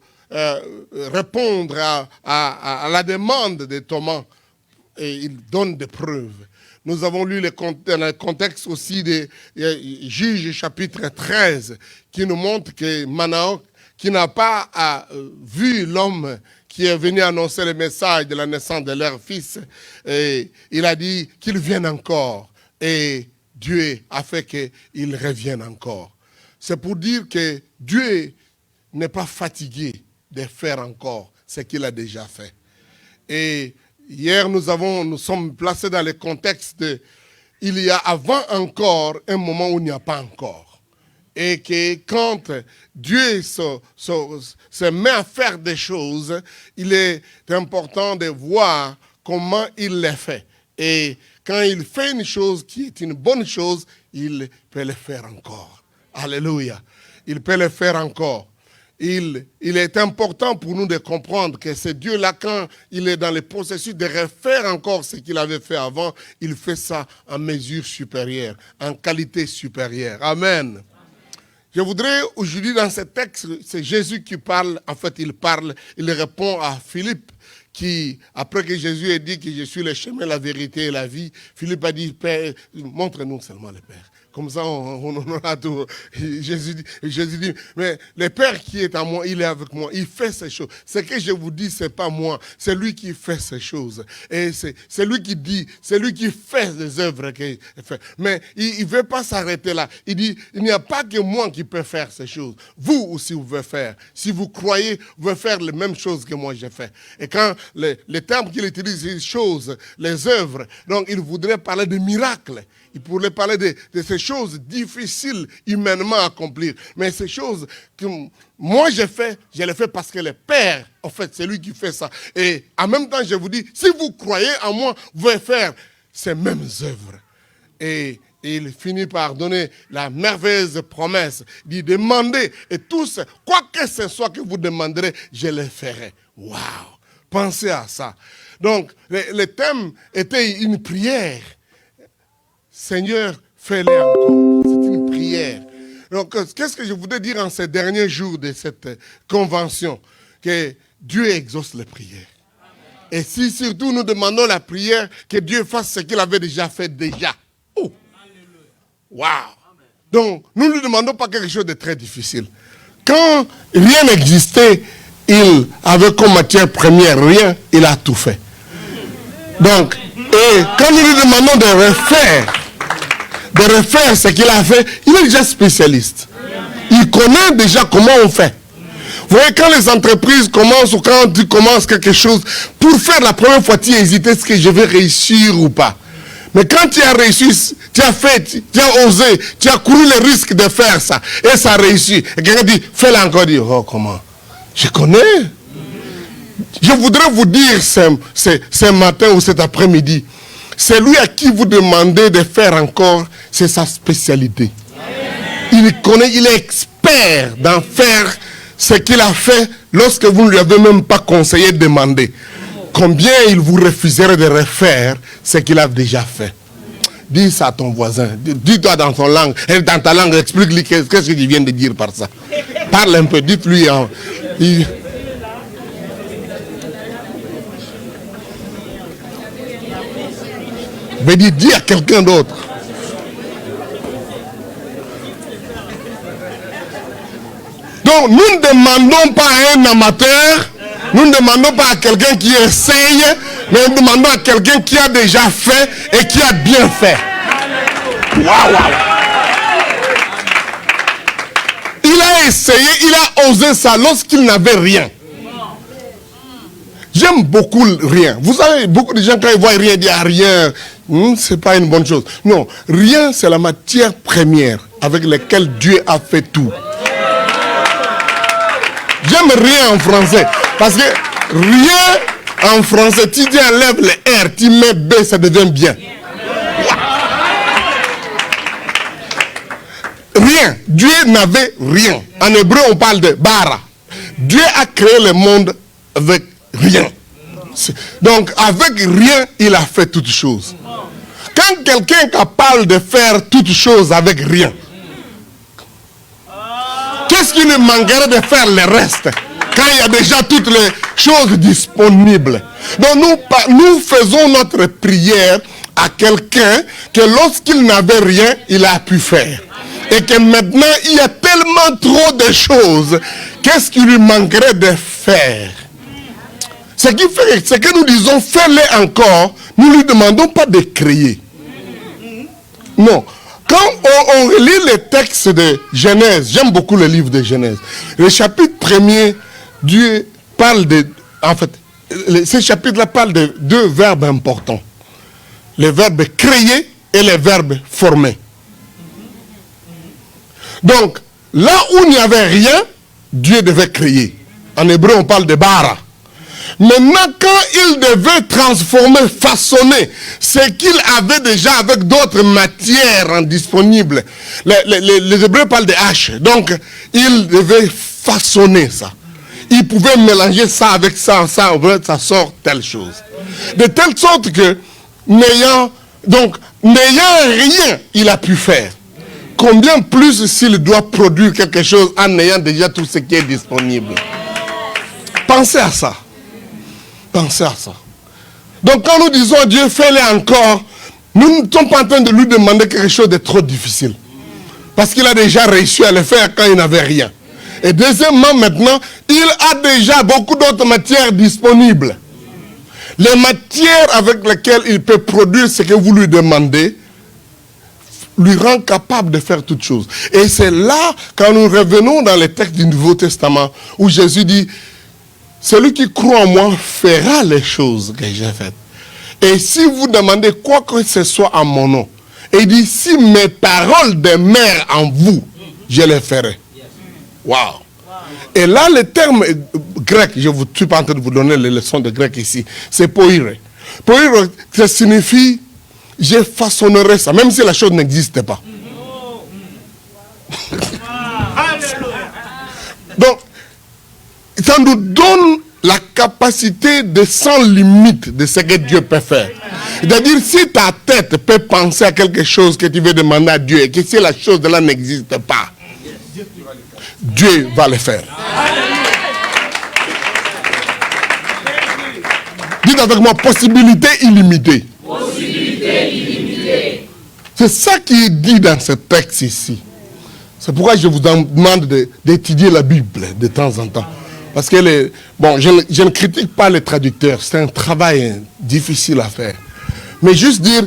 S5: répondre à la demande de Thomas. Et il donne des preuves. Nous avons lu le contexte aussi de Juge chapitre 13, qui nous montre que Manoach, qui n'a pas vu l'homme qui est venu annoncer le message de la naissance de leur fils, et il a dit qu'il vienne encore. Et Dieu a fait qu'il revienne encore. C'est pour dire que Dieu n'est pas fatigué de faire encore ce qu'il a déjà fait. Et hier, nous sommes placés dans le contexte de, il y a avant encore un moment où il n'y a pas encore. Et que quand Dieu se met à faire des choses, il est important de voir comment il les fait. Et quand il fait une chose qui est une bonne chose, il peut le faire encore. Alléluia. Il peut le faire encore. Il est important pour nous de comprendre que ce Dieu-là, quand il est dans le processus de refaire encore ce qu'il avait fait avant, il fait ça en mesure supérieure, en qualité supérieure. Amen. Je voudrais aujourd'hui dans ce texte, c'est Jésus qui parle, en fait il répond à Philippe, qui, après que Jésus ait dit que je suis le chemin, la vérité et la vie, Philippe a dit, Père, montre-nous seulement le Père. Comme ça, on aura tout. Jésus dit, mais le Père qui est en moi, il est avec moi. Il fait ces choses. Ce que je vous dis, ce n'est pas moi. C'est lui qui fait ces choses. Et c'est lui qui dit, c'est lui qui fait les œuvres qu'il fait. Mais il ne veut pas s'arrêter là. Il dit, il n'y a pas que moi qui peux faire ces choses. Vous aussi, vous pouvez faire. Si vous croyez, vous pouvez faire les mêmes choses que moi j'ai fait. Et quand les termes qu'il utilise, les choses, les œuvres, donc il voudrait parler de miracles. Il pourrait parler de ces choses difficiles humainement à accomplir. Mais ces choses que moi j'ai fait, je les fais parce que le Père, en fait, c'est lui qui fait ça. Et en même temps, je vous dis, si vous croyez en moi, vous pouvez faire ces mêmes œuvres. Et il finit par donner la merveilleuse promesse d'y demander. Et tous, quoi que ce soit que vous demanderez, je le ferai. Waouh! Pensez à ça. Donc, le thème était une prière. Seigneur, fais-le encore. C'est une prière. Donc, qu'est-ce que je voudrais dire en ces derniers jours de cette convention? Que Dieu exauce les prières. Et si surtout nous demandons la prière, que Dieu fasse ce qu'il avait déjà fait déjà. Oh! Waouh! Donc, nous ne lui demandons pas quelque chose de très difficile. Quand rien n'existait, il avait comme matière première rien, il a tout fait. Donc, et quand nous lui demandons de refaire ce qu'il a fait, il est déjà spécialiste. Il connaît déjà comment on fait. Vous voyez, quand les entreprises commencent ou quand tu commences quelque chose, pour faire la première fois, tu hésites, est-ce que je vais réussir ou pas? Mais quand tu as réussi, tu as fait, tu as osé, tu as couru le risque de faire ça, et ça a réussi. Et quelqu'un dit, fais-le encore, dit, oh, comment? Je connais. Je voudrais vous dire ce matin ou cet après-midi, celui à qui vous demandez de faire encore, c'est sa spécialité. Il connaît, il est expert d'en faire ce qu'il a fait lorsque vous ne lui avez même pas conseillé de demander. Combien il vous refuserait de refaire ce qu'il a déjà fait? Dis ça à ton voisin. Dis-toi dans ton langue, dans ta langue, explique-lui qu'est-ce que tu viens de dire par ça. Parle un peu, dites-lui. Mais dis à quelqu'un d'autre. Donc, nous ne demandons pas à un amateur, nous ne demandons pas à quelqu'un qui essaye, mais nous demandons à quelqu'un qui a déjà fait et qui a bien fait. Waouh! Il a essayé, il a osé ça lorsqu'il n'avait rien. J'aime beaucoup rien. Vous savez, beaucoup de gens, quand ils voient rien, disent rien, c'est pas une bonne chose. Non, rien, c'est la matière première avec laquelle Dieu a fait tout. J'aime rien en français. Parce que rien en français, tu dis enlève le R, tu mets B, ça devient bien. Rien. Dieu n'avait rien. En hébreu, on parle de bara. Dieu a créé le monde avec rien. Donc, avec rien, il a fait toutes choses. Quand quelqu'un est capable de faire toutes choses avec rien, qu'est-ce qui lui manquerait de faire le reste quand il y a déjà toutes les choses disponibles? Donc nous faisons notre prière à quelqu'un que lorsqu'il n'avait rien, il a pu faire. Et que maintenant, il y a tellement trop de choses. Qu'est-ce qui lui manquerait de faire? Ce qui fait, c'est que nous disons, fais-le encore. Nous ne lui demandons pas de créer. Non. Quand on lit les textes de Genèse, j'aime beaucoup le livre de Genèse. Le chapitre 1er, Dieu parle de... En fait, ce chapitre-là parle de deux verbes importants. Le verbe créer et le verbe former. Donc, là où il n'y avait rien, Dieu devait créer. En hébreu, on parle de bara. Maintenant, quand il devait transformer, façonner ce qu'il avait déjà avec d'autres matières disponibles, les Hébreux parlent de hache. Donc, il devait façonner ça. Il pouvait mélanger ça avec ça, ça sort telle chose. De telle sorte que, n'ayant rien, il a pu faire. Combien plus s'il doit produire quelque chose en ayant déjà tout ce qui est disponible? Pensez à ça. Pensez à ça. Donc quand nous disons à Dieu, fais-le encore, nous ne sommes pas en train de lui demander quelque chose de trop difficile. Parce qu'il a déjà réussi à le faire quand il n'avait rien. Et deuxièmement, maintenant, il a déjà beaucoup d'autres matières disponibles. Les matières avec lesquelles il peut produire ce que vous lui demandez, lui rend capable de faire toutes choses. Et c'est là, quand nous revenons dans les textes du Nouveau Testament, où Jésus dit, celui qui croit en moi fera les choses que j'ai faites. Et si vous demandez quoi que ce soit en mon nom, et il dit, si mes paroles demeurent en vous, je les ferai. Waouh! Et là, le terme grec, je ne suis pas en train de vous donner les leçons de grec ici, c'est poire. Poire, ça signifie, je façonnerai ça, même si la chose n'existe pas. Donc, ça nous donne la capacité de sans limite de ce que Dieu peut faire. C'est-à-dire, si ta tête peut penser à quelque chose que tu veux demander à Dieu et que si la chose de là n'existe pas, Dieu va le faire. Dites avec moi, possibilité illimitée. Possibilité illimitée. C'est ça qui est dit dans ce texte ici. C'est pourquoi je vous demande d'étudier la Bible de temps en temps. Parce que, je ne critique pas les traducteurs, c'est un travail difficile à faire. Mais juste dire,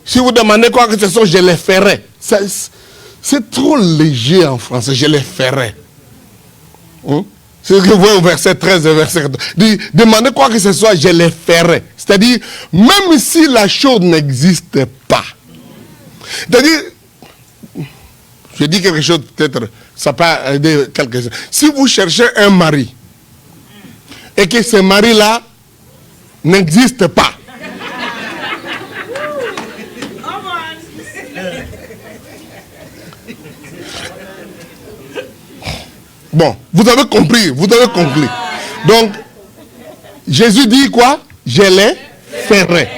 S5: si vous demandez quoi que ce soit, je les ferai. C'est trop léger en français, je les ferai. C'est ce que vous voyez au verset 13 et verset 14. Demandez quoi que ce soit, je les ferai. C'est-à-dire, même si la chose n'existe pas. C'est-à-dire, je dis quelque chose, peut-être, ça peut aider quelques-uns. Si vous cherchez un mari, et que ce mari-là n'existe pas, bon, vous avez compris, Donc, Jésus dit quoi? Je les ferai.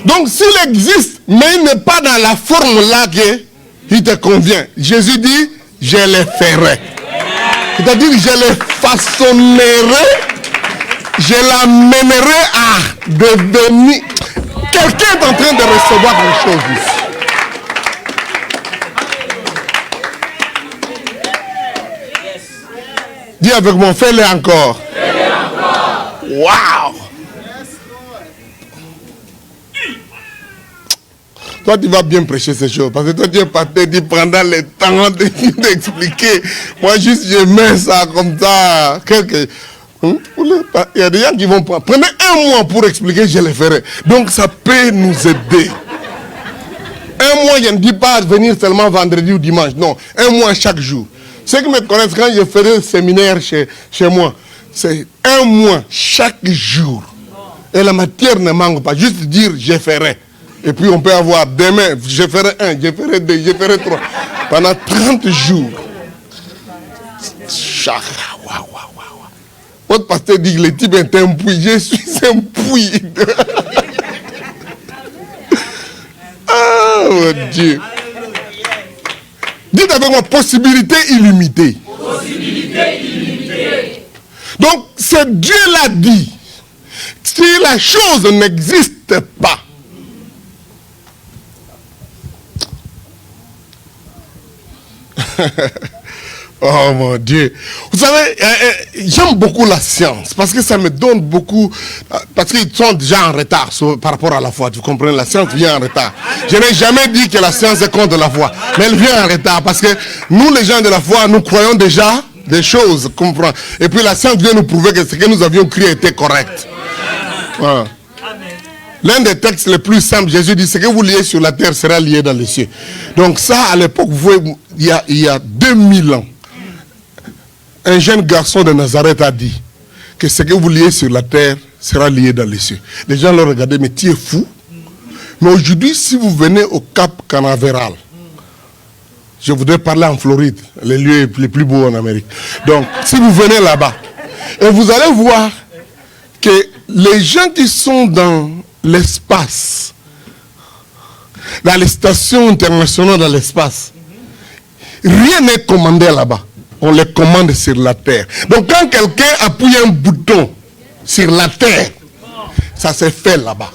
S5: Donc, s'il existe, mais il n'est pas dans la forme là qui te convient, Jésus dit, je les ferai. C'est-à-dire, je les façonnerai, je l'amènerai à devenir. Quelqu'un est en train de recevoir des choses ici. Dis avec moi, fais-le encore. Waouh! Toi, tu vas bien prêcher ces choses. Parce que toi, tu es parti dit pendant le temps d'expliquer. Moi, juste, je mets ça comme ça. Il y a des gens qui vont prendre. Prenez un mois pour expliquer, je le ferai. Donc, ça peut nous aider. Un mois, je ne dis pas venir seulement vendredi ou dimanche. Non, un mois chaque jour. Ceux qui me connaissent, quand je ferai le séminaire chez moi, c'est un mois chaque jour. Et la matière ne manque pas. Juste dire, je ferai. Et puis on peut avoir demain, je ferai 1, je ferai 2, je ferai 3. Pendant 30 jours. Votre pasteur dit que le type est un pouille. Je suis un pouille. Ah, mon Dieu. Dites avec moi, possibilité illimitée. Possibilité illimitée. Donc, ce Dieu l'a dit. Si la chose n'existe pas, oh mon Dieu. Vous savez, j'aime beaucoup la science parce que ça me donne beaucoup. Parce qu'ils sont déjà en retard par rapport à la foi. Vous comprenez, la science vient en retard. Je n'ai jamais dit que la science est contre la foi. Mais elle vient en retard parce que nous, les gens de la foi, nous croyons déjà des choses. Comprends? Et puis la science vient nous prouver que ce que nous avions cru était correct. Voilà. L'un des textes les plus simples, Jésus dit, ce que vous liez sur la terre sera lié dans les cieux. Donc ça, à l'époque, vous voyez, il y a 2000 ans, un jeune garçon de Nazareth a dit que ce que vous liez sur la terre sera lié dans les cieux. Les gens l'ont regardé, mais tu es fou. Mais aujourd'hui, si vous venez au Cap Canaveral, je voudrais parler en Floride, les lieux les plus beaux en Amérique. Donc, si vous venez là-bas, et vous allez voir que les gens qui sont dans l'espace, dans les stations internationales dans l'espace, rien n'est commandé là-bas. On les commande sur la terre. Donc quand quelqu'un appuie un bouton sur la terre, ça s'est fait là-bas.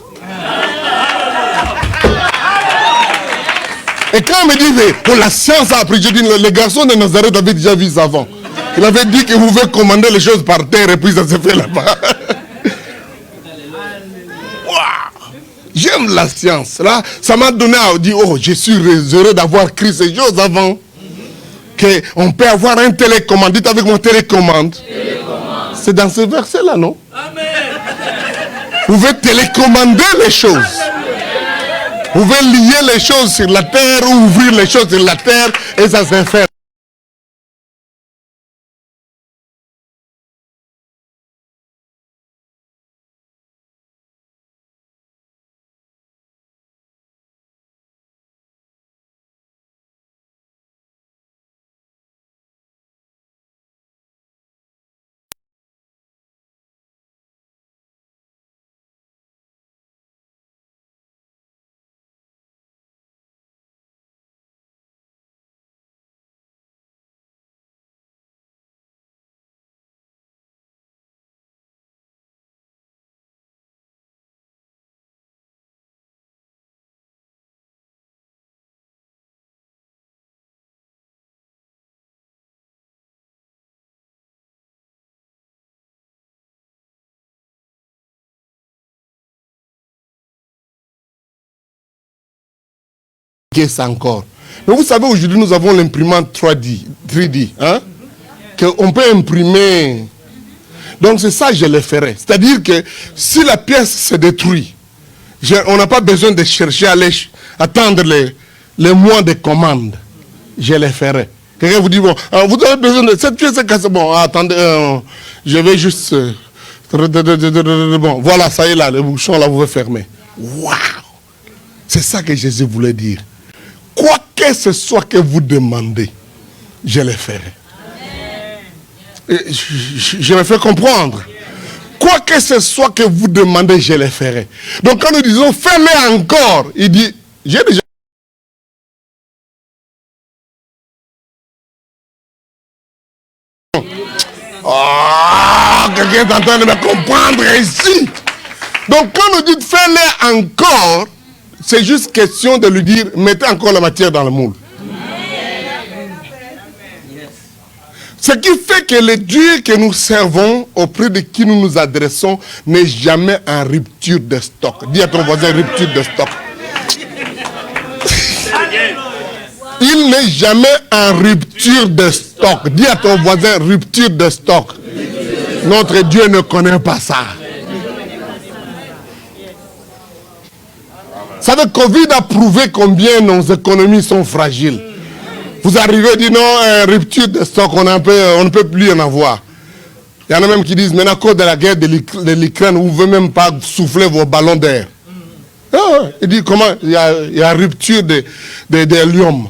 S5: Et quand on me dit, mais pour la science a appris, je dis, les garçons de Nazareth avaient déjà vu ça avant. Il avait dit que vous pouvez commander les choses par terre et puis ça s'est fait là-bas. J'aime la science. Là, ça m'a donné à dire, oh, je suis heureux d'avoir écrit ces choses avant. Qu'on peut avoir un télécommande. Dites avec moi, télécommande. C'est dans ce verset-là, non? Amen. Vous pouvez télécommander les choses. Vous pouvez lier les choses sur la terre ou ouvrir les choses sur la terre et ça s'est fait. Encore. Mais vous savez, aujourd'hui, nous avons l'imprimante 3D. Hein? qu'on peut imprimer. Donc c'est ça que je le ferai. C'est-à-dire que si la pièce se détruit, on n'a pas besoin de chercher à aller attendre les mois de commande. Je le ferai. Quelqu'un vous dit, bon, vous avez besoin de cette pièce est cassée. Bon, attendez, je vais juste... bon, voilà, ça y est là, le bouchon là, vous pouvez fermer. Waouh! C'est ça que Jésus voulait dire. Quoi que ce soit que vous demandez, je le ferai. Je me fais comprendre. Quoi que ce soit que vous demandez, je le ferai. Donc quand nous disons, fais-le encore, il dit, j'ai déjà... Oh, quelqu'un est en train de me comprendre ici. Donc quand nous dites, fais-le encore, c'est juste question de lui dire, mettez encore la matière dans le moule. Ce qui fait que le Dieu que nous servons, auprès de qui nous nous adressons, n'est jamais en rupture de stock. Dis à ton voisin, rupture de stock. Il n'est jamais en rupture de stock. Dis à ton voisin, rupture de stock. Notre Dieu ne connaît pas ça. Vous savez, Covid a prouvé combien nos économies sont fragiles. Vous arrivez et dites non, rupture de stock, on ne peut plus en avoir. Il y en a même qui disent, mais à cause de la guerre de l'Ukraine, vous ne pouvez même pas souffler vos ballons d'air. Ah, il dit comment il y a rupture de l'hélium.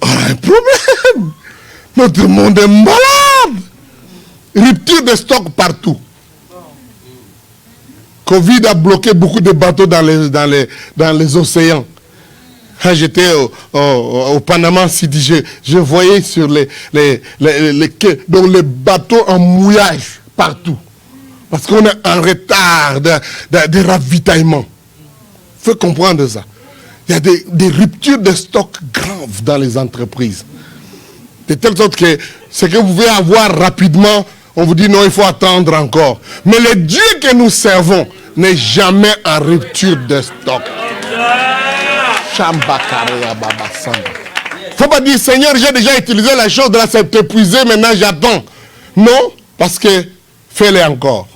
S5: On a un problème. Notre monde est malade. Rupture de stock partout. Covid a bloqué beaucoup de bateaux dans les océans. Quand j'étais au Panama City, je voyais sur les quais, donc les bateaux en mouillage partout. Parce qu'on est en retard de ravitaillement. Il faut comprendre ça. Il y a des ruptures de stock graves dans les entreprises. De telle sorte que ce que vous pouvez avoir rapidement, on vous dit non, il faut attendre encore. Mais le Dieu que nous servons n'est jamais en rupture de stock. Il ne faut pas dire, Seigneur, j'ai déjà utilisé la chose, là c'est épuisé, maintenant j'attends. Non, parce que fais-le encore.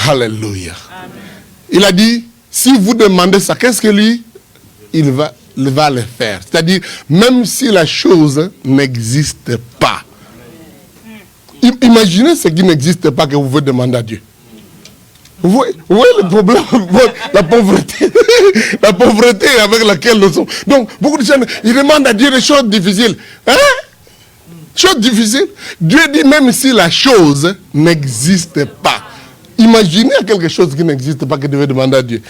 S5: Amen. Alléluia. Amen. Il a dit, si vous demandez ça, qu'est-ce que lui, il va le faire. C'est-à-dire, même si la chose n'existe pas. Imaginez ce qui n'existe pas que vous voulez demander à Dieu. Vous voyez le problème, la pauvreté, la pauvreté avec laquelle nous sommes. Donc, beaucoup de gens, ils demandent à Dieu des choses difficiles. Hein? Choses difficiles. Dieu dit, même si la chose n'existe pas. Imaginez quelque chose qui n'existe pas que vous devez demander à Dieu.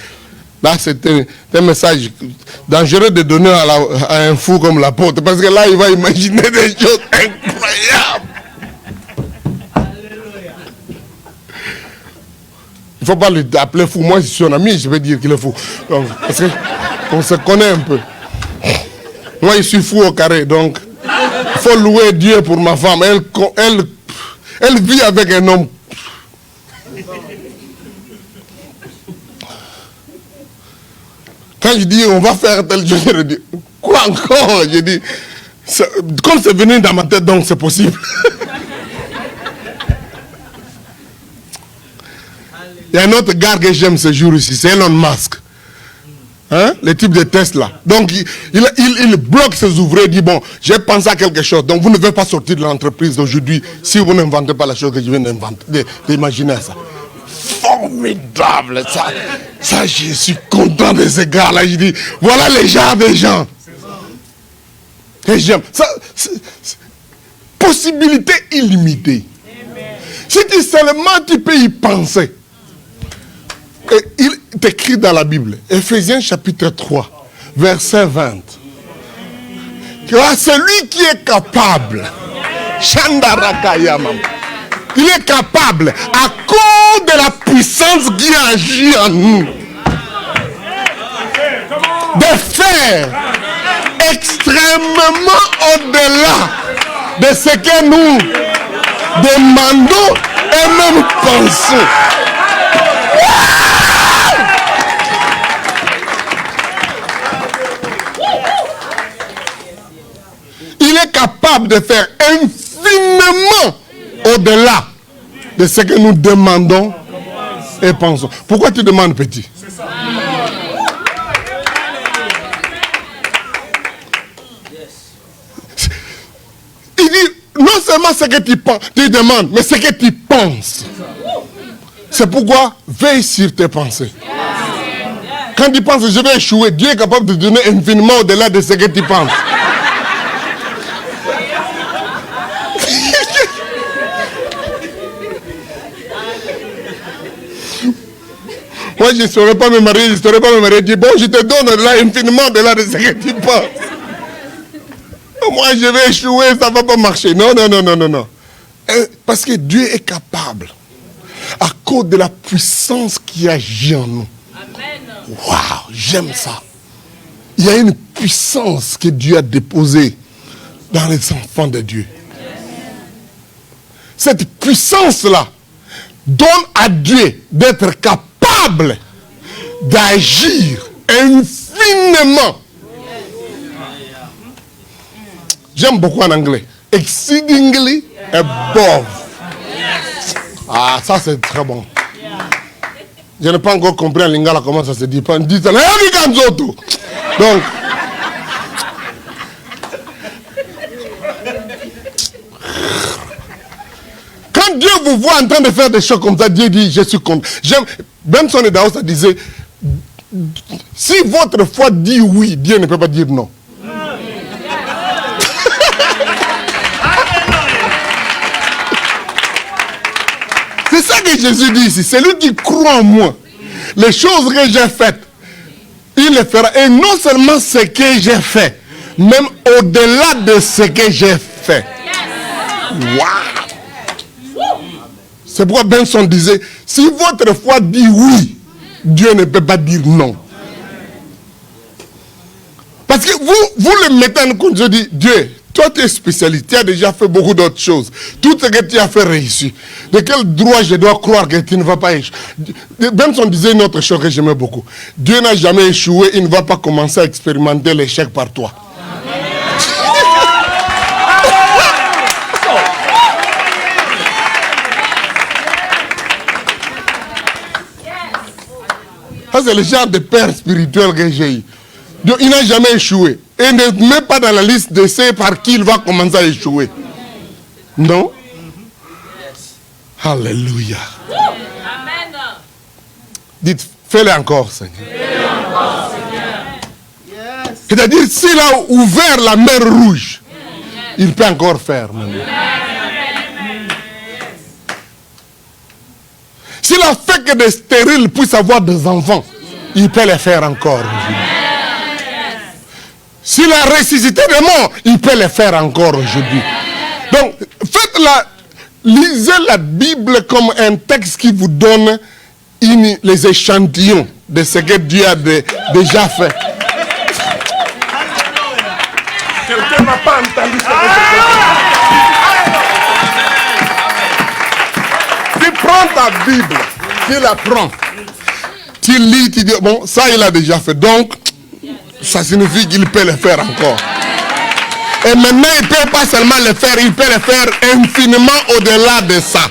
S5: Là, c'est un message dangereux de donner à un fou comme l'apôtre. Parce que là, il va imaginer des choses incroyables. Il ne faut pas l'appeler fou. Moi, je suis son ami, je vais dire qu'il est fou. Donc, parce qu'on se connaît un peu. Moi, je suis fou au carré. Donc, il faut louer Dieu pour ma femme. Elle vit avec un homme. Quand je dis on va faire tel jour, je dis quoi encore? Je dis, comme c'est venu dans ma tête, donc c'est possible. Il y a un autre gars que j'aime ce jour ici, c'est Elon Musk. Hein? Le type de Tesla. Donc, il bloque ses ouvriers, il dit, bon, j'ai pensé à quelque chose. Donc, vous ne devez pas sortir de l'entreprise aujourd'hui si vous n'inventez pas la chose que je viens d'imaginer ça. Formidable, ça. Ça, je suis content de ce gars-là. Je dis, voilà les genres des gens. Et j'aime. Ça, possibilité illimitée. Si seulement tu peux y penser. Et il est écrit dans la Bible, Ephésiens chapitre 3, verset 20. Que celui qui est capable, il est capable, à cause de la puissance qui agit en nous, de faire extrêmement au-delà de ce que nous demandons et même pensons. Il est capable capable de faire infiniment au-delà de ce que nous demandons et pensons. Pourquoi tu demandes petit? Il dit, non seulement ce que tu penses, tu demandes, mais ce que tu penses. C'est pourquoi veille sur tes pensées. Quand tu penses que je vais échouer, Dieu est capable de donner infiniment au-delà de ce que tu penses. Moi, je ne saurais pas me marier, je ne saurais pas me marier. Je dis, bon, je te donne là infiniment au-delà de ce que tu penses. Moi, je vais échouer, ça ne va pas marcher. Non, non, non, non, non, non. Parce que Dieu est capable. À cause de la puissance qui agit en nous. Waouh, j'aime ça. Il y a une puissance que Dieu a déposée dans les enfants de Dieu. Cette puissance-là donne à Dieu d'être capable d'agir infiniment. J'aime beaucoup en anglais. Exceedingly above. Ah, ça c'est très bon. Je n'ai pas encore compris en lingala comment ça se dit. Donc, quand Dieu vous voit en train de faire des choses comme ça, Dieu dit, je suis content. Benson et Daos disait, si votre foi dit oui, Dieu ne peut pas dire non. C'est ça que Jésus dit ici. C'est lui qui croit en moi. Les choses que j'ai faites, il les fera. Et non seulement ce que j'ai fait, même au-delà de ce que j'ai fait. Wow. C'est pourquoi Benson disait, si votre foi dit oui, Dieu ne peut pas dire non. Parce que vous le mettez en compte, je dis, Dieu, toi tu es spécialiste, tu as déjà fait beaucoup d'autres choses. Tout ce que tu as fait réussit. De quel droit je dois croire que tu ne vas pas échouer? Benson disait une autre chose que j'aimais beaucoup. Dieu n'a jamais échoué, il ne va pas commencer à expérimenter l'échec par toi. Ça c'est le genre de père spirituel que j'ai eu. Donc, il n'a jamais échoué. Et ne met pas dans la liste de ceux par qui il va commencer à échouer. Non? Alléluia.
S4: Amen.
S5: Dites, fais-le encore, Seigneur.
S3: Yes.
S5: C'est-à-dire, s'il a ouvert la mer rouge, il peut encore faire. Maintenant. S'il a fait que des stériles puissent avoir des enfants, il peut les faire encore. S'il a ressuscité des morts, il peut les faire encore aujourd'hui. Donc, lisez la Bible comme un texte qui vous donne les échantillons de ce que Dieu a déjà fait. Quelqu'un n'a pas entendu ce que je dis. Tu prends ta Bible, tu la prends, tu lis, tu dis, bon, ça il a déjà fait, donc ça signifie qu'il peut le faire encore. Et maintenant, il ne peut pas seulement le faire, il peut le faire infiniment au-delà de ça.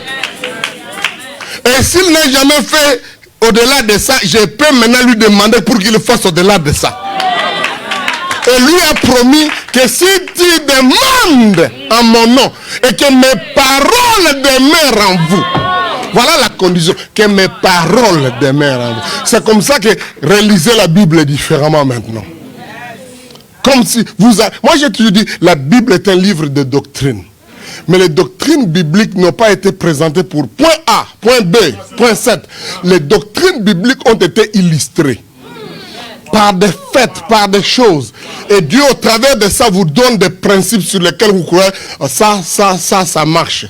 S5: Et s'il n'a jamais fait au-delà de ça, je peux maintenant lui demander pour qu'il le fasse au-delà de ça. Et lui a promis que si tu demandes en mon nom et que mes paroles demeurent en vous, voilà la condition, que mes paroles demeurent en vous. C'est comme ça que relisez la Bible différemment maintenant. Comme si moi j'ai toujours dit, la Bible est un livre de doctrine. Mais les doctrines bibliques n'ont pas été présentées pour point A, point B, point 7. Les doctrines bibliques ont été illustrées par des faits, par des choses. Et Dieu, au travers de ça, vous donne des principes sur lesquels vous croyez, ça marche.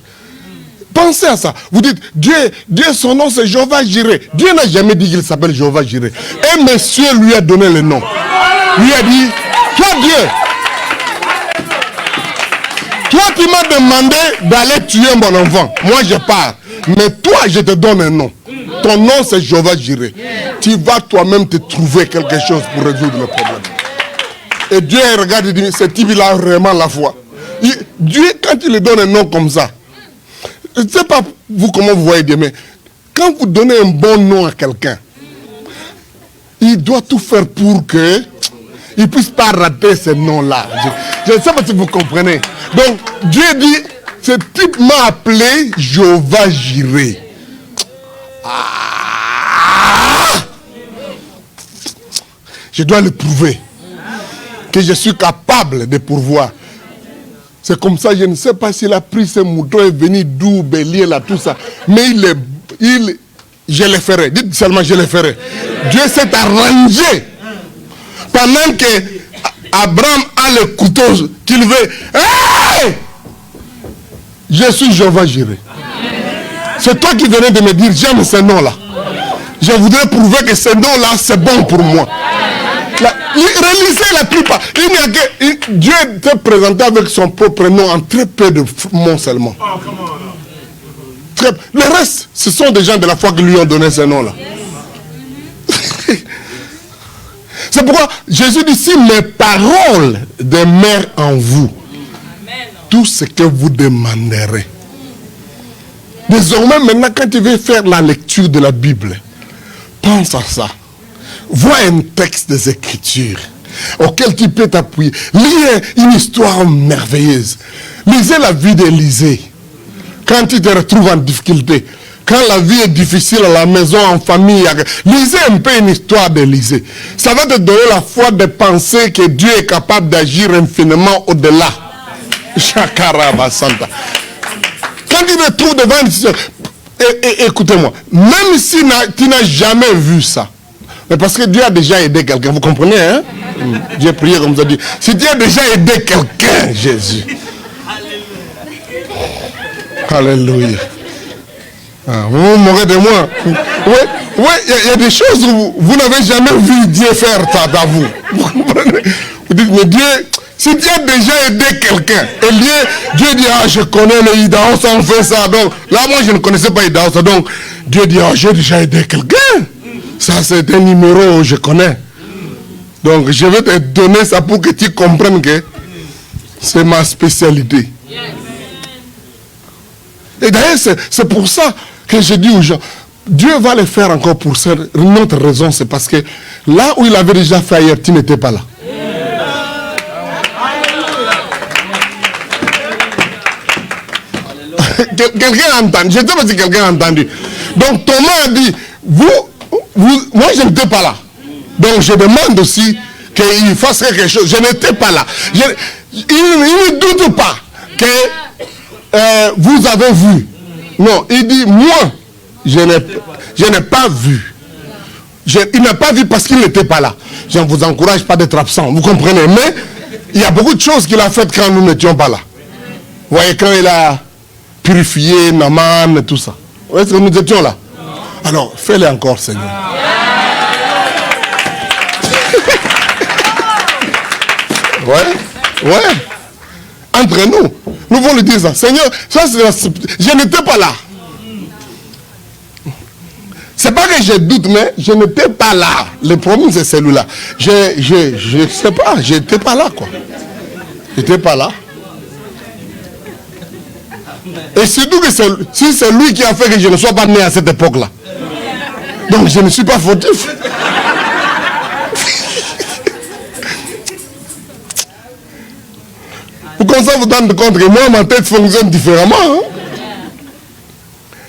S5: Pensez à ça. Vous dites, Dieu, son nom c'est Jéhovah Jireh. Dieu n'a jamais dit qu'il s'appelle Jéhovah Jireh. Et monsieur lui a donné le nom. Lui a dit, toi Dieu, toi tu m'as demandé d'aller tuer mon enfant. Moi je pars. Mais toi je te donne un nom. Ton nom c'est Jéhovah Jireh. Tu vas toi-même te trouver quelque chose pour résoudre le problème. Et Dieu regarde et dit, ce type il a vraiment la foi. Dieu, quand il lui donne un nom comme ça, je ne sais pas vous comment vous voyez Dieu, mais quand vous donnez un bon nom à quelqu'un, il doit tout faire pour que il ne puisse pas rater ce nom-là. Je ne sais pas si vous comprenez. Donc, Dieu dit, ce type m'a appelé Jéhovah Jireh. Je dois le prouver que je suis capable de pourvoir. C'est comme ça, je ne sais pas s'il a pris ce mouton et est venu d'où, bélier, là, tout ça. Mais je le ferai. Dites seulement, je le ferai. Dieu s'est arrangé. Pendant que Abraham a le couteau qu'il veut. Hey! Je suis Jéhovah Jireh. C'est toi qui venais de me dire, j'aime ce nom-là. Je voudrais prouver que ce nom-là, c'est bon pour moi. Réalisez la plupart. Dieu t'est présenté avec son propre nom en très peu de mots seulement. Le reste, ce sont des gens de la foi qui lui ont donné ce nom-là. C'est pourquoi Jésus dit, si mes paroles demeurent en vous, tout ce que vous demanderez. Désormais, maintenant, quand tu veux faire la lecture de la Bible, pense à ça. Vois un texte des Écritures auquel tu peux t'appuyer. Lisez une histoire merveilleuse. Lisez la vie d'Élisée. Quand tu te retrouves en difficulté, quand la vie est difficile à la maison, en famille, lisez un peu une histoire d'Élisée. Ça va te donner la foi de penser que Dieu est capable d'agir infiniment au-delà. Shakaraba Santa. Quand tu te trouves devant une situation, écoutez-moi, même si tu n'as jamais vu ça, mais parce que Dieu a déjà aidé quelqu'un, vous comprenez, hein? Dieu a prié comme ça dit. Si Dieu a déjà aidé quelqu'un, Jésus. Alléluia. Ah, vous mourrez de moi. Oui, il y a des choses où vous n'avez jamais vu Dieu faire ça dans vous. Vous comprenez? Vous dites, mais Dieu, si Dieu a déjà aidé quelqu'un, et Dieu dit, ah, je connais le Idaos, on fait ça. Donc, là, moi, je ne connaissais pas Idaos. Donc, Dieu dit, ah, j'ai déjà aidé quelqu'un. Ça, c'est un numéro que je connais. Donc, je vais te donner ça pour que tu comprennes que c'est ma spécialité. Et d'ailleurs, c'est pour ça que je dis aux gens, Dieu va le faire encore pour une autre raison, c'est parce que là où il avait déjà fait ailleurs, tu n'étais pas là. Quelqu'un a entendu, je ne sais pas si quelqu'un a entendu. Donc Thomas a dit, moi je n'étais pas là. Donc je demande aussi qu'il fasse quelque chose. Je n'étais pas là. Il ne doute pas que vous avez vu. Non, il dit, moi, je n'ai pas vu. Il n'a pas vu parce qu'il n'était pas là. Je ne vous encourage pas d'être absent, vous comprenez. Mais il y a beaucoup de choses qu'il a faites quand nous n'étions pas là. Vous voyez, quand il a purifié Naaman et tout ça. Est-ce que nous étions là? Alors, fais-le encore, Seigneur. Ouais. Entre nous allons lui dire ça. Seigneur, je n'étais pas là. C'est pas que je doute, mais je n'étais pas là. Le problème, c'est celui-là. Je sais pas, je n'étais pas là, quoi. Je n'étais pas là. Et surtout que si c'est lui qui a fait que je ne sois pas né à cette époque-là. Donc je ne suis pas fautif. Vous commencez à vous rendre compte que moi, ma tête fonctionne différemment. Hein?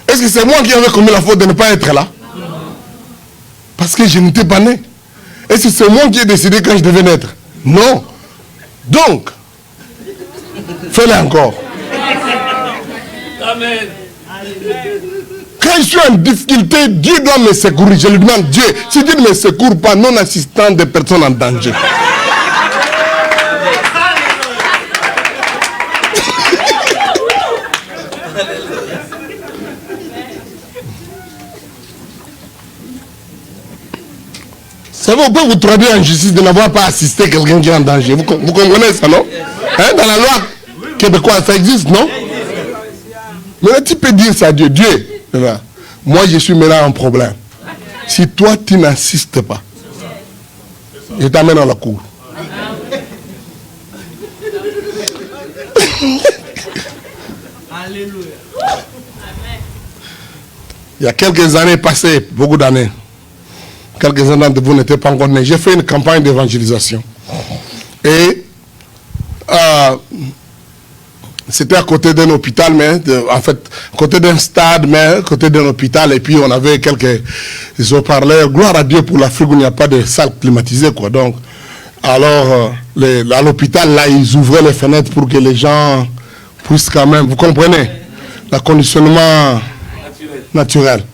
S5: Est-ce que c'est moi qui avais commis la faute de ne pas être là? Parce que je n'étais pas né. Est-ce que c'est moi qui ai décidé quand je devais naître? Non. Donc, fais-le encore.
S2: Amen.
S5: Quand je suis en difficulté, Dieu doit me secourir. Je lui demande, Dieu, si tu ne me secours pas, non assistant des personnes en danger. Ça va, on peut vous traduire en justice de n'avoir pas assisté quelqu'un qui est en danger. Vous comprenez ça, non? Hein, dans la loi québécoise, ça existe, non? Mais tu peux dire ça à Dieu. Dieu, moi je suis maintenant en problème. Si toi tu n'assistes pas, je t'amène à la cour.
S2: Alléluia.
S5: Il y a quelques années passées, beaucoup d'années, quelques-uns d'entre vous n'étaient pas encore nés. J'ai fait une campagne d'évangélisation. Et c'était à côté d'un hôpital, mais en fait, à côté d'un stade, mais à côté d'un hôpital. Et puis on avait quelques haut-parleurs. Gloire à Dieu pour l'Afrique où il n'y a pas de salle climatisée, quoi. Donc, alors, à l'hôpital, là, ils ouvraient les fenêtres pour que les gens puissent quand même, vous comprenez, le conditionnement naturel.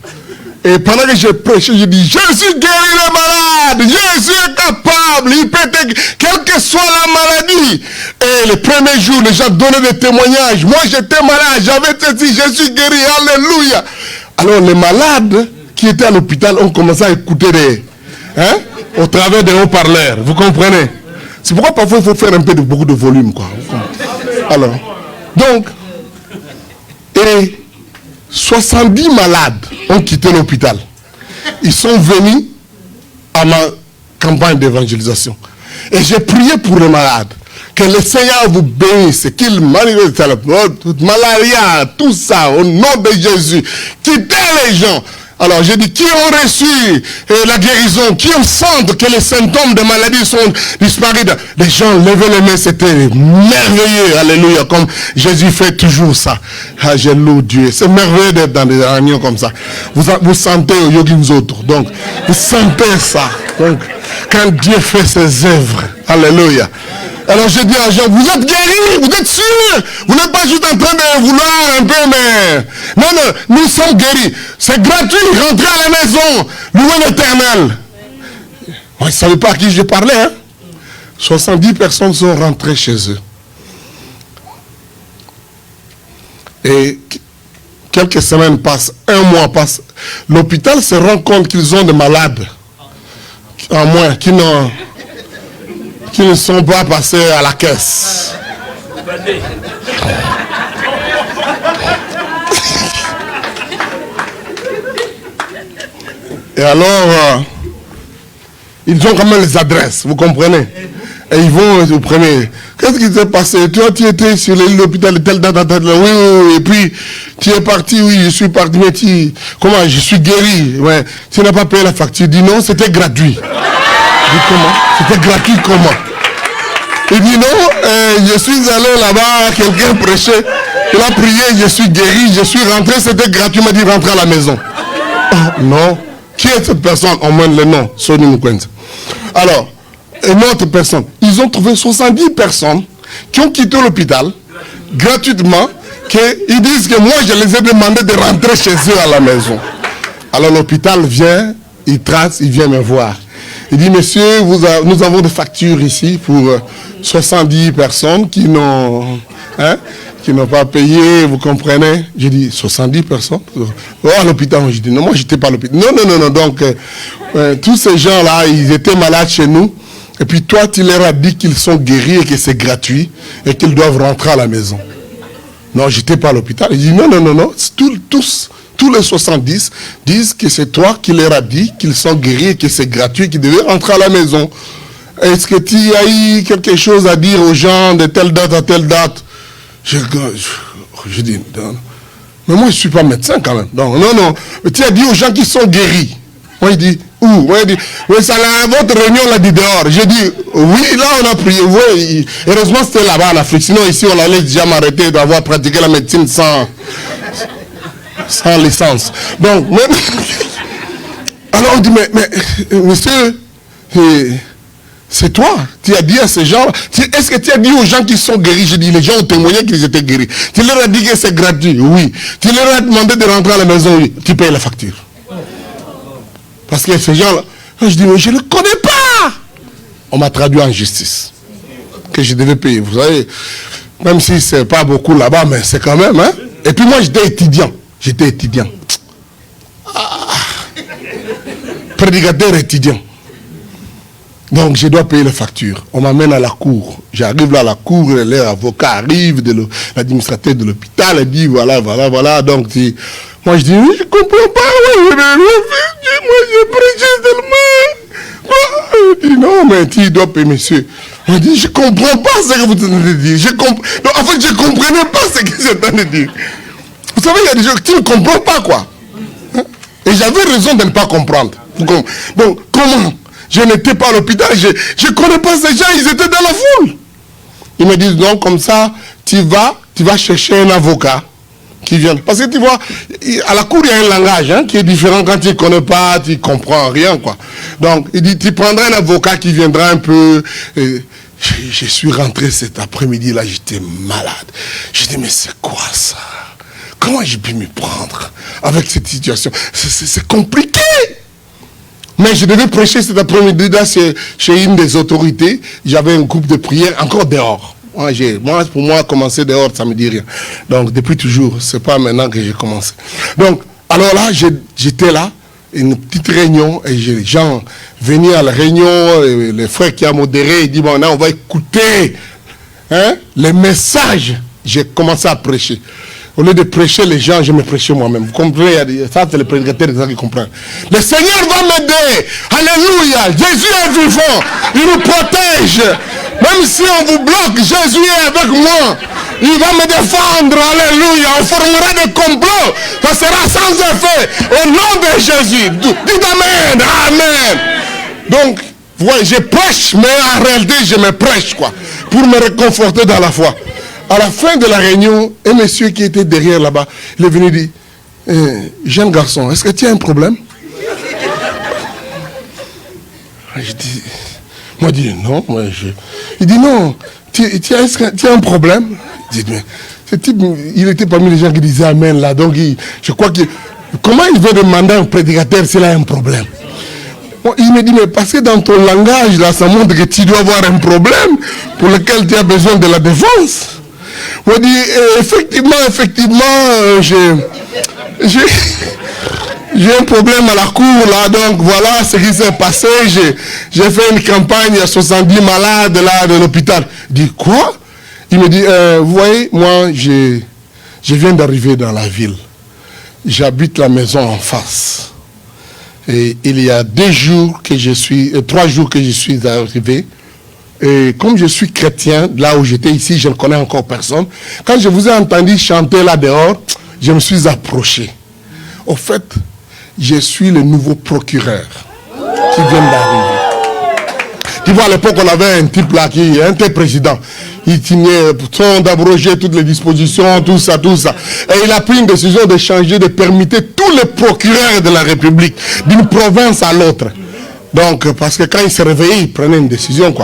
S5: Et pendant que j'ai prêché, je dis, je suis guéri les malades, je suis capable, il peut être, quelle que soit la maladie. Et les premiers jours, les gens donnaient des témoignages. Moi, j'étais malade, j'avais ceci, je suis guéri, alléluia. Alors, les malades qui étaient à l'hôpital ont commencé à écouter au travers des haut-parleurs. Vous comprenez? C'est pourquoi parfois il faut faire un peu beaucoup de volume, quoi. Alors, donc, et 70 malades ont quitté l'hôpital. Ils sont venus à ma campagne d'évangélisation. Et j'ai prié pour les malades. Que le Seigneur vous bénisse, qu'il manifeste toute malaria, tout ça, au nom de Jésus. Quittez les gens. Alors j'ai dit, qui ont reçu la guérison, qui ont senti que les symptômes de maladie sont disparus. Les gens levaient les mains, c'était merveilleux, alléluia, comme Jésus fait toujours ça. Ah, je loue Dieu. C'est merveilleux d'être dans des réunions comme ça. Vous sentez au yogins autres, donc vous sentez ça. Donc, quand Dieu fait ses œuvres, alléluia. Alors je dis aux gens, vous êtes guéris, vous êtes sûrs. Vous n'êtes pas juste en train de vouloir un peu, mais... Non, nous sommes guéris. C'est gratuit, rentrez à la maison, louez l'Éternel. Moi, je ne savais pas à qui je parlais. 70 personnes sont rentrées chez eux. Et quelques semaines passent, un mois passe. L'hôpital se rend compte qu'ils ont des malades. En moins, qui ne sont pas passés à la caisse. Et alors, ils ont quand même les adresses, vous comprenez? Et ils vont au premier. Qu'est-ce qui s'est passé? Toi, tu étais sur l'île de l'hôpital de telle date, oui, et puis tu es parti, oui, je suis parti, mais comment? Je suis guéri, ouais. Tu n'as pas payé la facture. Il dit non, c'était gratuit. Je dis comment? C'était gratuit comment? Il dit non, je suis allé là-bas, quelqu'un prêchait, il a prié, je suis guéri, je suis rentré, c'était gratuit, il m'a dit rentre à la maison. Oh, non. Qui est cette personne? On mène le nom, Sonny Mukwenza. Alors, une autre personne. Ils ont trouvé 70 personnes qui ont quitté l'hôpital gratuitement, ils disent que moi je les ai demandé de rentrer chez eux à la maison. Alors l'hôpital vient, il trace, il vient me voir. Il dit, monsieur, nous avons des factures ici pour 70 personnes qui n'ont pas payé, vous comprenez? J'ai dit, 70 personnes? Oh, à l'hôpital. J'ai dit, non, moi, je n'étais pas à l'hôpital. Non. Donc, tous ces gens-là, ils étaient malades chez nous. Et puis, toi, tu leur as dit qu'ils sont guéris et que c'est gratuit et qu'ils doivent rentrer à la maison. Non, je n'étais pas à l'hôpital. Il dit, non. Tous les 70 disent que c'est toi qui leur as dit qu'ils sont guéris et que c'est gratuit, qu'ils devaient rentrer à la maison. Est-ce que tu as eu quelque chose à dire aux gens de telle date à telle date? Je dis, non. Mais moi je ne suis pas médecin quand même. Non. Mais tu as dit aux gens qui sont guéris. Moi il dit, où? Moi il dit, oui, ça là, votre réunion l'a dit dehors. J'ai dit, oui, là on a prié. Oui, heureusement c'était là-bas en Afrique. Sinon ici on allait déjà m'arrêter d'avoir pratiqué la médecine sans licence. Donc, alors on dit, mais monsieur, c'est toi, tu as dit à ces gens, est-ce que tu as dit aux gens qui sont guéris? J'ai dit, les gens ont témoigné qu'ils étaient guéris. Tu leur as dit que c'est gratuit? Oui. Tu leur as demandé de rentrer à la maison? Oui. Tu payes la facture. Parce que ces gens-là, je dis, mais je ne le connais pas. On m'a traduit en justice. Que je devais payer. Vous savez, même si c'est pas beaucoup là-bas, mais c'est quand même, hein. Et puis moi, j'étais étudiant. Prédicateur étudiant. Donc, je dois payer les factures. On m'amène à la cour. J'arrive là à la cour, l'avocat arrive, l'administrateur de l'hôpital, il dit, voilà. Donc, moi, je dis, oui, je ne comprends pas. Moi, je prêche tellement. Il dit, non, mais tu dois payer, monsieur. On dit, je ne comprends pas ce que vous venez de dire. Donc, en fait, je ne comprenais pas ce que j'étais en train de dire. Vous savez, il y a des gens que tu ne comprends pas, quoi. Et j'avais raison de ne pas comprendre. Donc, comment? Je n'étais pas à l'hôpital, je ne connais pas ces gens, ils étaient dans la foule. Ils me disent, non, comme ça, tu vas chercher un avocat qui vient. Parce que tu vois, à la cour, il y a un langage qui est différent. Quand tu ne connais pas, tu ne comprends rien, quoi. Donc, il dit, tu prendras un avocat qui viendra un peu... Je suis rentré cet après-midi-là, j'étais malade. J'ai dit, mais c'est quoi ça? Comment j'ai pu m'y prendre avec cette situation? C'est compliqué. Mais je devais prêcher cet après-midi-là chez une des autorités. J'avais un groupe de prière encore dehors. Pour moi, commencer dehors, ça ne me dit rien. Donc, depuis toujours, ce n'est pas maintenant que j'ai commencé. Donc, alors là, j'étais là, une petite réunion, et les gens venaient à la réunion, et le frère qui a modéré, il dit, bon, là, on va écouter les messages. J'ai commencé à prêcher. Au lieu de prêcher les gens, je me prêchais moi-même. Vous comprenez? Ça, c'est le prédicateur qui comprend. Le Seigneur va m'aider. Alléluia. Jésus est vivant. Il nous protège. Même si on vous bloque, Jésus est avec moi. Il va me défendre. Alléluia. On formera des complots. Ça sera sans effet. Au nom de Jésus. Dites Amen. Amen. Donc, ouais, je prêche, mais en réalité, je me prêche, quoi. Pour me réconforter dans la foi. À la fin de la réunion, un monsieur qui était derrière là-bas, il est venu dire, jeune garçon, est-ce que tu as un problème? Moi, je dis, non. Il dit, non, tu as un problème? Je dis, mais ce type, il était parmi les gens qui disaient Amen là. Donc, je crois que, comment il veut demander à un prédicateur s'il a un problème? Bon, il me dit, mais parce que dans ton langage, là, ça montre que tu dois avoir un problème pour lequel tu as besoin de la défense. On dit, effectivement, j'ai un problème à la cour, là, donc voilà ce qui s'est passé. J'ai fait une campagne, il y a 70 malades, là, de l'hôpital. Il dit, quoi? Il me dit, vous voyez, moi, je viens d'arriver dans la ville. J'habite la maison en face. Et il y a 3 jours que je suis arrivé. Et comme je suis chrétien, là où j'étais ici, je ne connais encore personne. Quand je vous ai entendu chanter là dehors, je me suis approché. Au fait, je suis le nouveau procureur qui vient d'arriver. Tu vois, à l'époque, on avait un type là qui était président. Il tenait d'abroger toutes les dispositions, tout ça. Et il a pris une décision de changer, de permettre tous les procureurs de la République, d'une province à l'autre. Donc, parce que quand il se réveillait, il prenait une décision, quoi.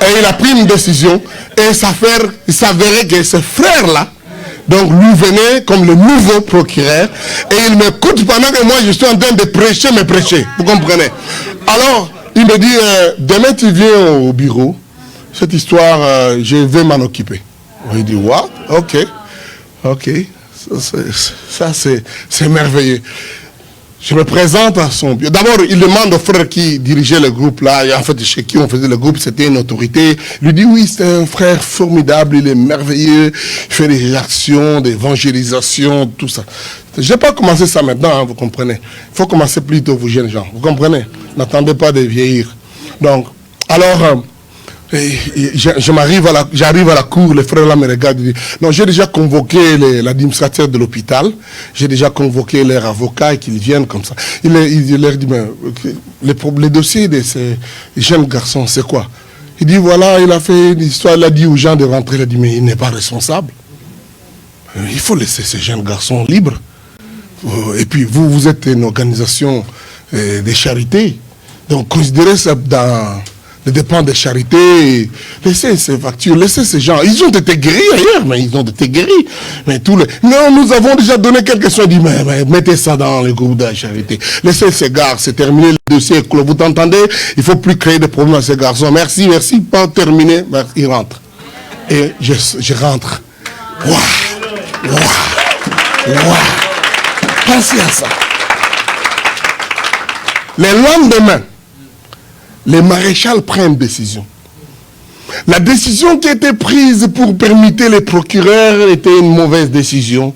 S5: Et il a pris une décision, et il s'avérait que ce frère-là, donc lui venait comme le nouveau procureur, et il m'écoute pendant que moi je suis en train de prêcher, vous comprenez? Alors, il me dit, demain tu viens au bureau, cette histoire, je vais m'en occuper. Il dit, what? Ok, ça c'est merveilleux. Je me présente à son bureau. D'abord, il demande au frère qui dirigeait le groupe là, et en fait, chez qui on faisait le groupe, c'était une autorité. Il lui dit, oui, c'est un frère formidable, il est merveilleux, il fait des actions, d'évangélisation, tout ça. Je n'ai pas commencé ça maintenant, vous comprenez. Il faut commencer plus tôt, vous jeunes gens, vous comprenez. N'attendez pas de vieillir. Donc, alors... j'arrive à la cour, le frère là me regarde et dit, non, j'ai déjà convoqué l'administrateur de l'hôpital, j'ai déjà convoqué leur avocat et qu'ils viennent comme ça. Il leur dit, mais le dossier de ces jeunes garçons, c'est quoi? Il dit, voilà, il a fait une histoire, il a dit aux gens de rentrer, il a dit, mais il n'est pas responsable. Il faut laisser ces jeunes garçons libres. Et puis vous êtes une organisation de charité, donc considérez ça dans... les dépenses de charité, laissez ces factures, laissez ces gens. Ils ont été guéris ailleurs, mais ils ont été guéris. Mais non, nous avons déjà donné quelques soins. Dit, mais mettez ça dans le groupe de la charité. Laissez ces gars, c'est terminé, le dossier est clos. Vous entendez? Il ne faut plus créer de problèmes à ces garçons. Merci, pas terminé. Il rentre. Et je rentre. Waouh! Pensez à ça. Le lendemain, les maréchals prennent une décision. La décision qui a été prise pour permettre les procureurs était une mauvaise décision.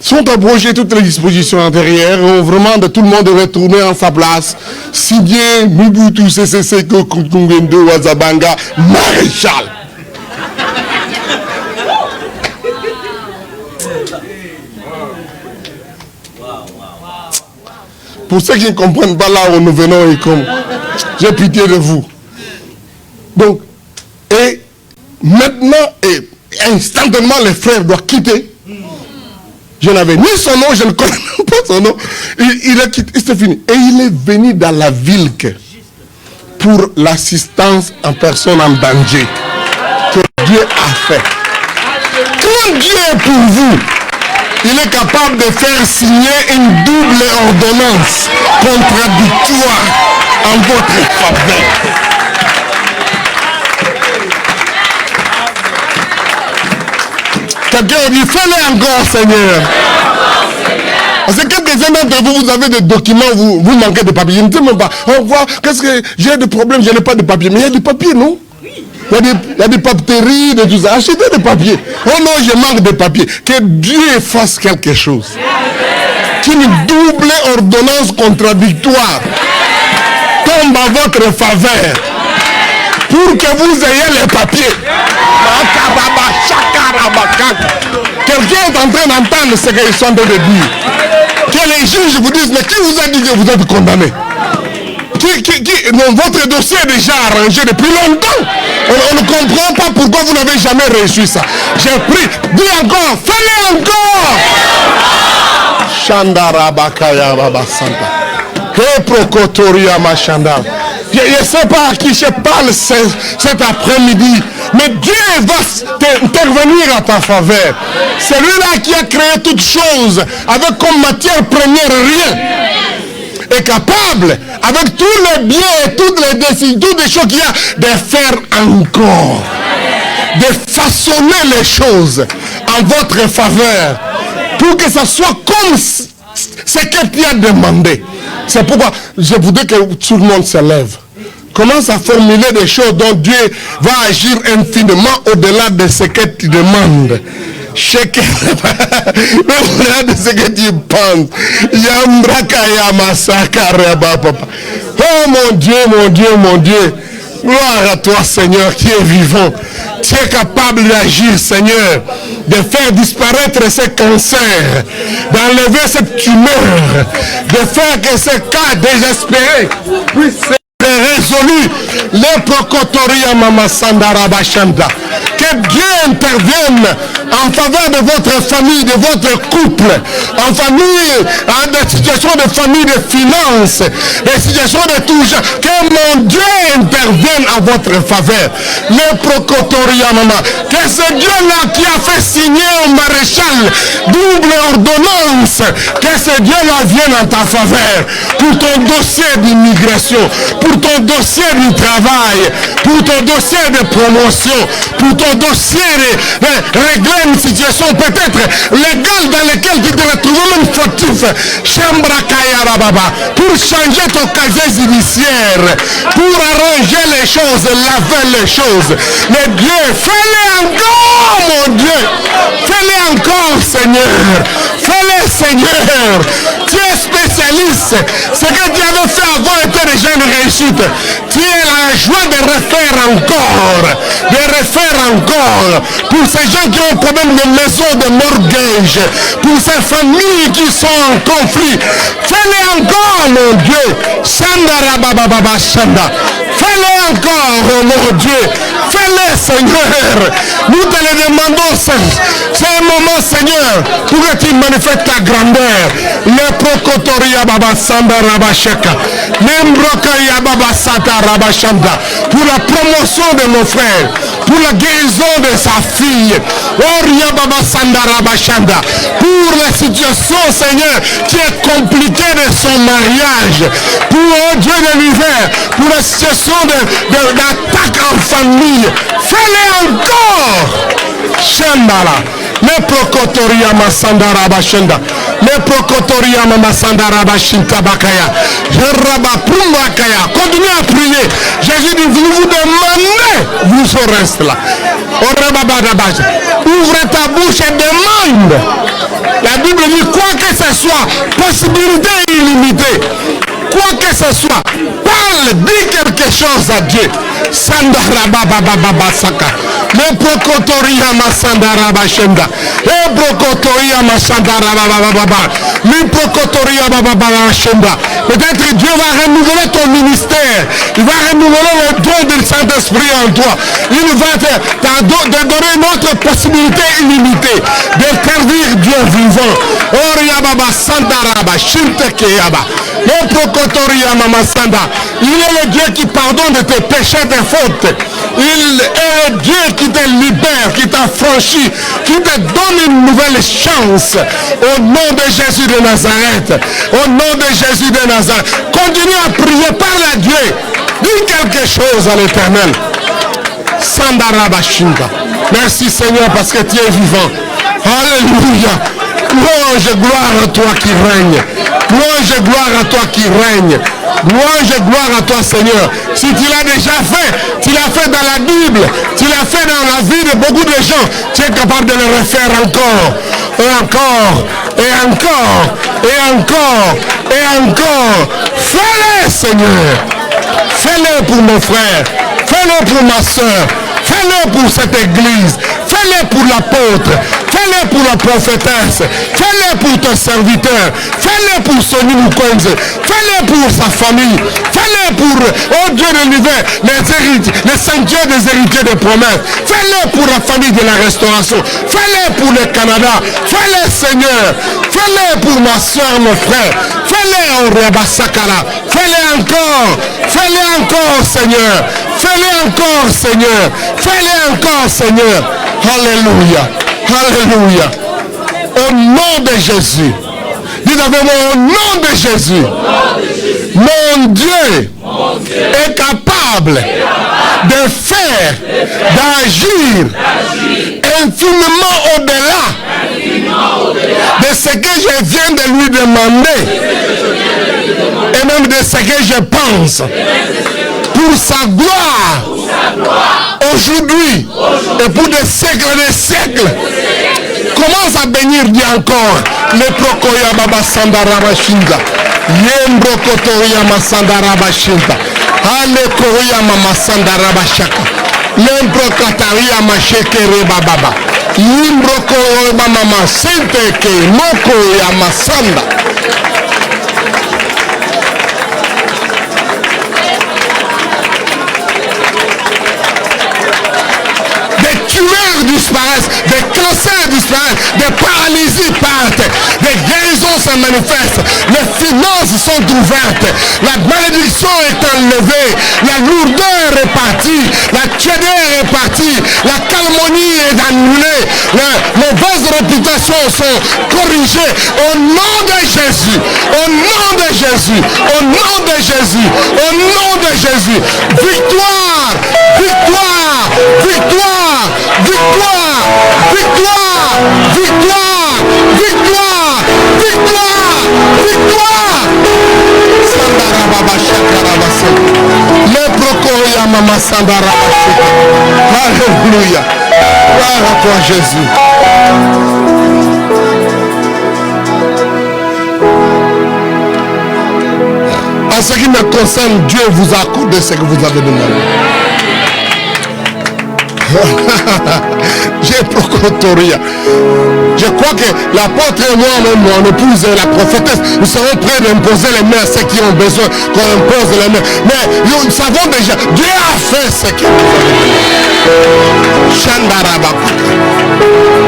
S5: sont abrogées toutes les dispositions antérieures. Vraiment, tout le monde devait tourner en sa place. Signé Mobutu Sese Seko Kungendo Wazabanga, maréchal. Pour ceux qui ne comprennent pas là où nous venons, et comme j'ai pitié de vous. Donc, et maintenant, et instantanément, les frères doivent quitter. Je n'avais ni son nom, je ne connais pas son nom. Il a quitté, c'est fini. Et il est venu dans la ville pour l'assistance en personne en danger que Dieu a fait. Quand Dieu est pour vous, il est capable de faire signer une double ordonnance contradictoire en votre faveur. Quelqu'un dit, fais-le encore, Seigneur. Parce que quelques-uns d'entre vous, vous avez des documents, vous manquez de papier. Je ne sais même pas. On voit, qu'est-ce que j'ai des problèmes, je n'ai pas de papier. Mais il y a des papiers, non? Il y a des papeteries, de tout ça. Achetez des papiers. Oh non, je manque de papiers. Que Dieu fasse quelque chose. Qu'une double ordonnance contradictoire tombe en votre faveur pour que vous ayez les papiers. Quelqu'un est en train d'entendre ce qu'ils sont en train de dire. Que les juges vous disent, mais qui vous a dit que vous êtes condamné? Votre dossier est déjà arrangé depuis longtemps. On ne comprend pas pourquoi vous n'avez jamais reçu ça. J'ai pris, dis encore, fais-le encore. Shandarabakaya Baba Santa. Prokotoria Machanda. Je ne sais pas à qui je parle cet après-midi, mais Dieu va intervenir à ta faveur. C'est lui-là qui a créé toutes choses avec comme matière première rien. Est capable, avec tous les biens et toutes les décisions, toutes les choses qu'il y a, de faire encore, de façonner les choses en votre faveur, pour que ça soit comme ce que tu as demandé. C'est pourquoi je voudrais que tout le monde se lève. Commence à formuler des choses dont Dieu va agir infiniment au-delà de ce que tu demandes. Chacun de ce que tu penses. Oh mon Dieu, mon Dieu, mon Dieu. Gloire à toi, Seigneur, qui est vivant. Tu es capable d'agir, Seigneur, de faire disparaître ce cancer, d'enlever cette tumeur, de faire que ce cas désespéré puisse être résolu. Le prokotoria mama sandara bashanda. Que Dieu intervienne en faveur de votre famille, de votre couple, en famille, en des situations de famille, de finances, des situations de tout genre. Que mon Dieu intervienne en votre faveur. Le prokotoria mama. Que ce Dieu-là qui a fait signer au maréchal double ordonnance, que ce Dieu-là vienne en ta faveur pour ton dossier d'immigration, pour ton dossier du travail, pour ton dossier de promotion, pour ton dossier de régler une situation peut-être légale dans laquelle tu te retrouves même fautif. Pour changer ton casier judiciaire, pour arranger les choses, laver les choses. Mais Dieu, fais-le encore, mon Dieu. Fais-le encore, Seigneur. Fais-le, Seigneur. Tu es spécialiste. Ce que tu avais fait avant était déjà une réussite. Tu es la joie de refaire encore. De refaire encore. Pour ces gens qui ont un problème de maison, de mortgage. Pour ces familles qui sont en conflit. Fais-le encore, mon Dieu. Shanda Rababa Shanda. Fais-le encore, oh mon Dieu. Fais-le, Seigneur. Nous te le demandons, c'est un moment, Seigneur, pour que tu manifestes ta grandeur. Le prokotoria baba sanda rabashaka. L'embrokaria baba sata rabashanda. Pour la promotion de mon frère, pour la guérison de sa fille. Oria baba sanda rabashanda. Pour la situation, Seigneur, qui est compliquée de son mariage. Pour, oh Dieu de l'hiver, pour la situation d'attaque en famille. Fais-le encore. Shambala. Le prokotoria masandara bashenda. Le prokotoria masandara bashinta bakaya. Jeraba pumbakaya. Continuez à prier. Jésus dit, vous demandez, vous en restez là. Ouvrez ta bouche et demande. La Bible dit quoi que ce soit, possibilité illimitée. Quoi que ce soit, parle, dis quelque chose à Dieu. Sandarababababa saka. Le prokotoria masandaraba shenda. Le prokotoria masandarabababa. Le prokotoria bababa shenda. Peut-être Dieu va renouveler ton ministère. Il va renouveler le don du Saint-Esprit en toi. Il va te donner une autre possibilité illimitée de servir Dieu vivant. Oria baba sandaraba shintekeyaba. Le prokotoria mamasanda. Il est le Dieu qui pardonne de tes péchés, tes fautes. Il est le Dieu qui te libère, qui t'affranchit, qui te donne une nouvelle chance. Au nom de Jésus de Nazareth. Au nom de Jésus de Nazareth. Continue à prier, parle à Dieu. Dis quelque chose à l'Éternel. Sandarabashinda. Merci Seigneur parce que tu es vivant. Alléluia. Louange et gloire à toi qui règne. Louange et gloire à toi qui règne. Louange et gloire à toi Seigneur. Si tu l'as déjà fait, tu l'as fait dans la Bible, tu l'as fait dans la vie de beaucoup de gens, tu es capable de le refaire encore, et encore, et encore, et encore, et encore. Fais-le Seigneur. Fais-le pour mon frère. Fais-le pour ma soeur. Fais-le pour cette église. Fais-le pour l'apôtre. Fais-le pour la prophétesse. Fais-le pour ton serviteur. Fais-le pour Sonny Mukonze. Fais-le pour sa famille. Fais-le pour, oh Dieu de l'univers, les sanctuaires des héritiers de promesses. Fais-le pour la famille de la restauration. Fais-le pour le Canada. Fais-le Seigneur. Fais-le pour ma soeur, mon frère. Fais-le au Rebasakala. Fais-le encore. Fais-le encore Seigneur. Fais-le encore Seigneur. Fais-le encore Seigneur. Alléluia. Alléluia. Au nom de Jésus. Dites avec moi, au nom de Jésus. Mon Dieu est capable de faire, d'agir infiniment au-delà de ce que je viens de lui demander et même de ce que je pense. Pour sa gloire, aujourd'hui et pour des siècles et des siècles. Commence à bénir Dieu encore. Le prokoya baba sandara shinda. Yembro kotoya masandara bashinda. Ale koya mama sandara bashaka. Lembro kataria mashekere baba. Yembro koya mama sente ke moko ya masanda. Disparaissent, des cancers disparaissent, des paralysies partent, des guérisons se manifestent, les finances sont ouvertes, la malédiction est enlevée, la lourdeur est partie, la tiédeur est partie, la calmonie est annulée, les mauvaises réputations sont corrigées au nom de Jésus, au nom de Jésus, au nom de Jésus, au nom de Jésus. Victoire, victoire, victoire, victoire, victoire, victoire, victoire, victoire, victoire. Sandara baba shakara basa. Le prokoya mama sandara basa. Alléluia. Gloire à toi Jésus. En ce qui me concerne, Dieu vous a accordé ce que vous avez demandé. J'ai procotoria. Je crois que l'apôtre et moi-même, mon épouse et la prophétesse, nous serons prêts d'imposer les mains à ceux qui ont besoin qu'on impose les mains. Mais nous savons déjà, Dieu a fait ce qu'il nous a dit.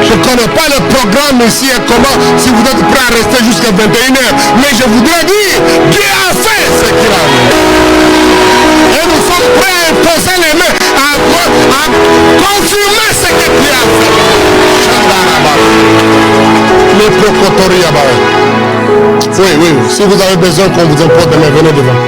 S5: Je ne connais pas le programme ici et comment, si vous êtes prêts à rester jusqu'à 21h. Mais je voudrais dire, Dieu a fait ce qu'il a dit. Et nous sommes prêts à imposer les mains, à confirmer ce que Dieu a fait. Le procotoria. Oui, oui, si vous avez besoin qu'on vous impose des mains, venez devant.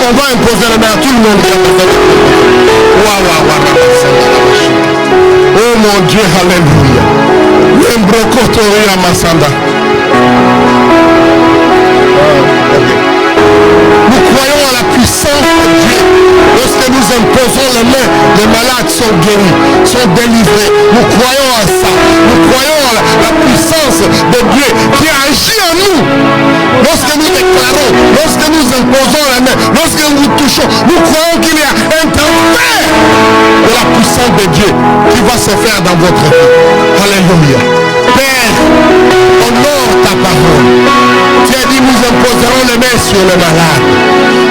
S5: On va imposer la main à tout le monde. Dieu, alléluia. Lembrokotoria Masanda. Nous croyons à la puissance de Dieu. Lorsque nous imposons les mains, les malades sont guéris, sont délivrés. Nous croyons à ça. Nous croyons à la puissance de Dieu qui agit en nous. Lorsque nous déclarons, lorsque nous imposons la main, lorsque nous touchons, nous croyons qu'il y a un transfert de la puissance de Dieu qui va se faire dans votre vie. Alléluia. Père, honore ta parole. Tu as dit, nous imposerons les mains sur les malades.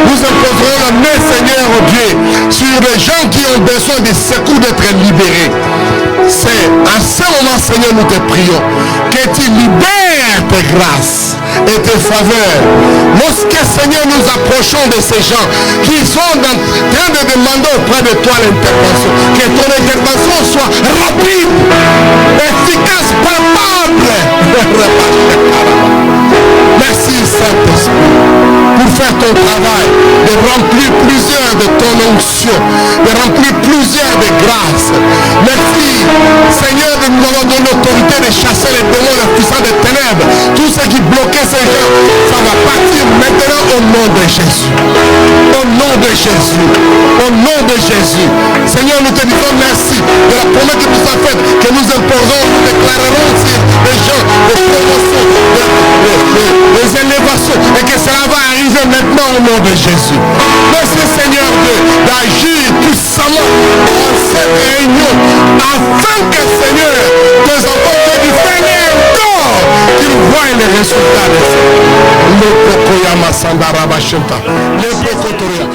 S5: Nous imposerons les mains, Seigneur Dieu, sur les gens qui ont besoin de secours d'être libérés. C'est à ce moment, Seigneur, nous te prions que tu libères tes grâces et tes faveurs. Lorsque, Seigneur, nous approchons de ces gens qui sont en train de demander auprès de toi l'intervention, que ton intervention soit rapide, efficace, palpable. Merci, Saint-Esprit, pour faire ton travail, de remplir plusieurs de ton onction, de remplir plusieurs de grâces. Merci, Seigneur, de nous avoir donné l'autorité de chasser les démons, les puissants des ténèbres. Tout ce qui bloquait ces gens, ça va partir maintenant au nom de Jésus. Au nom de Jésus. Au nom de Jésus. Seigneur, nous te disons merci de la promesse que tu nous as faite, que nous imposons, nous déclarerons aussi les gens, les promotions, les élévations, et que cela va arriver maintenant au nom de Jésus. Merci, Seigneur, d'agir puissamment dans cette réunion, afin que, Seigneur, tes enfants te diffèrent encore, qu'ils voient les résultats de ça. Le Pokoyama Sandarabashenta. Le Pokotoria.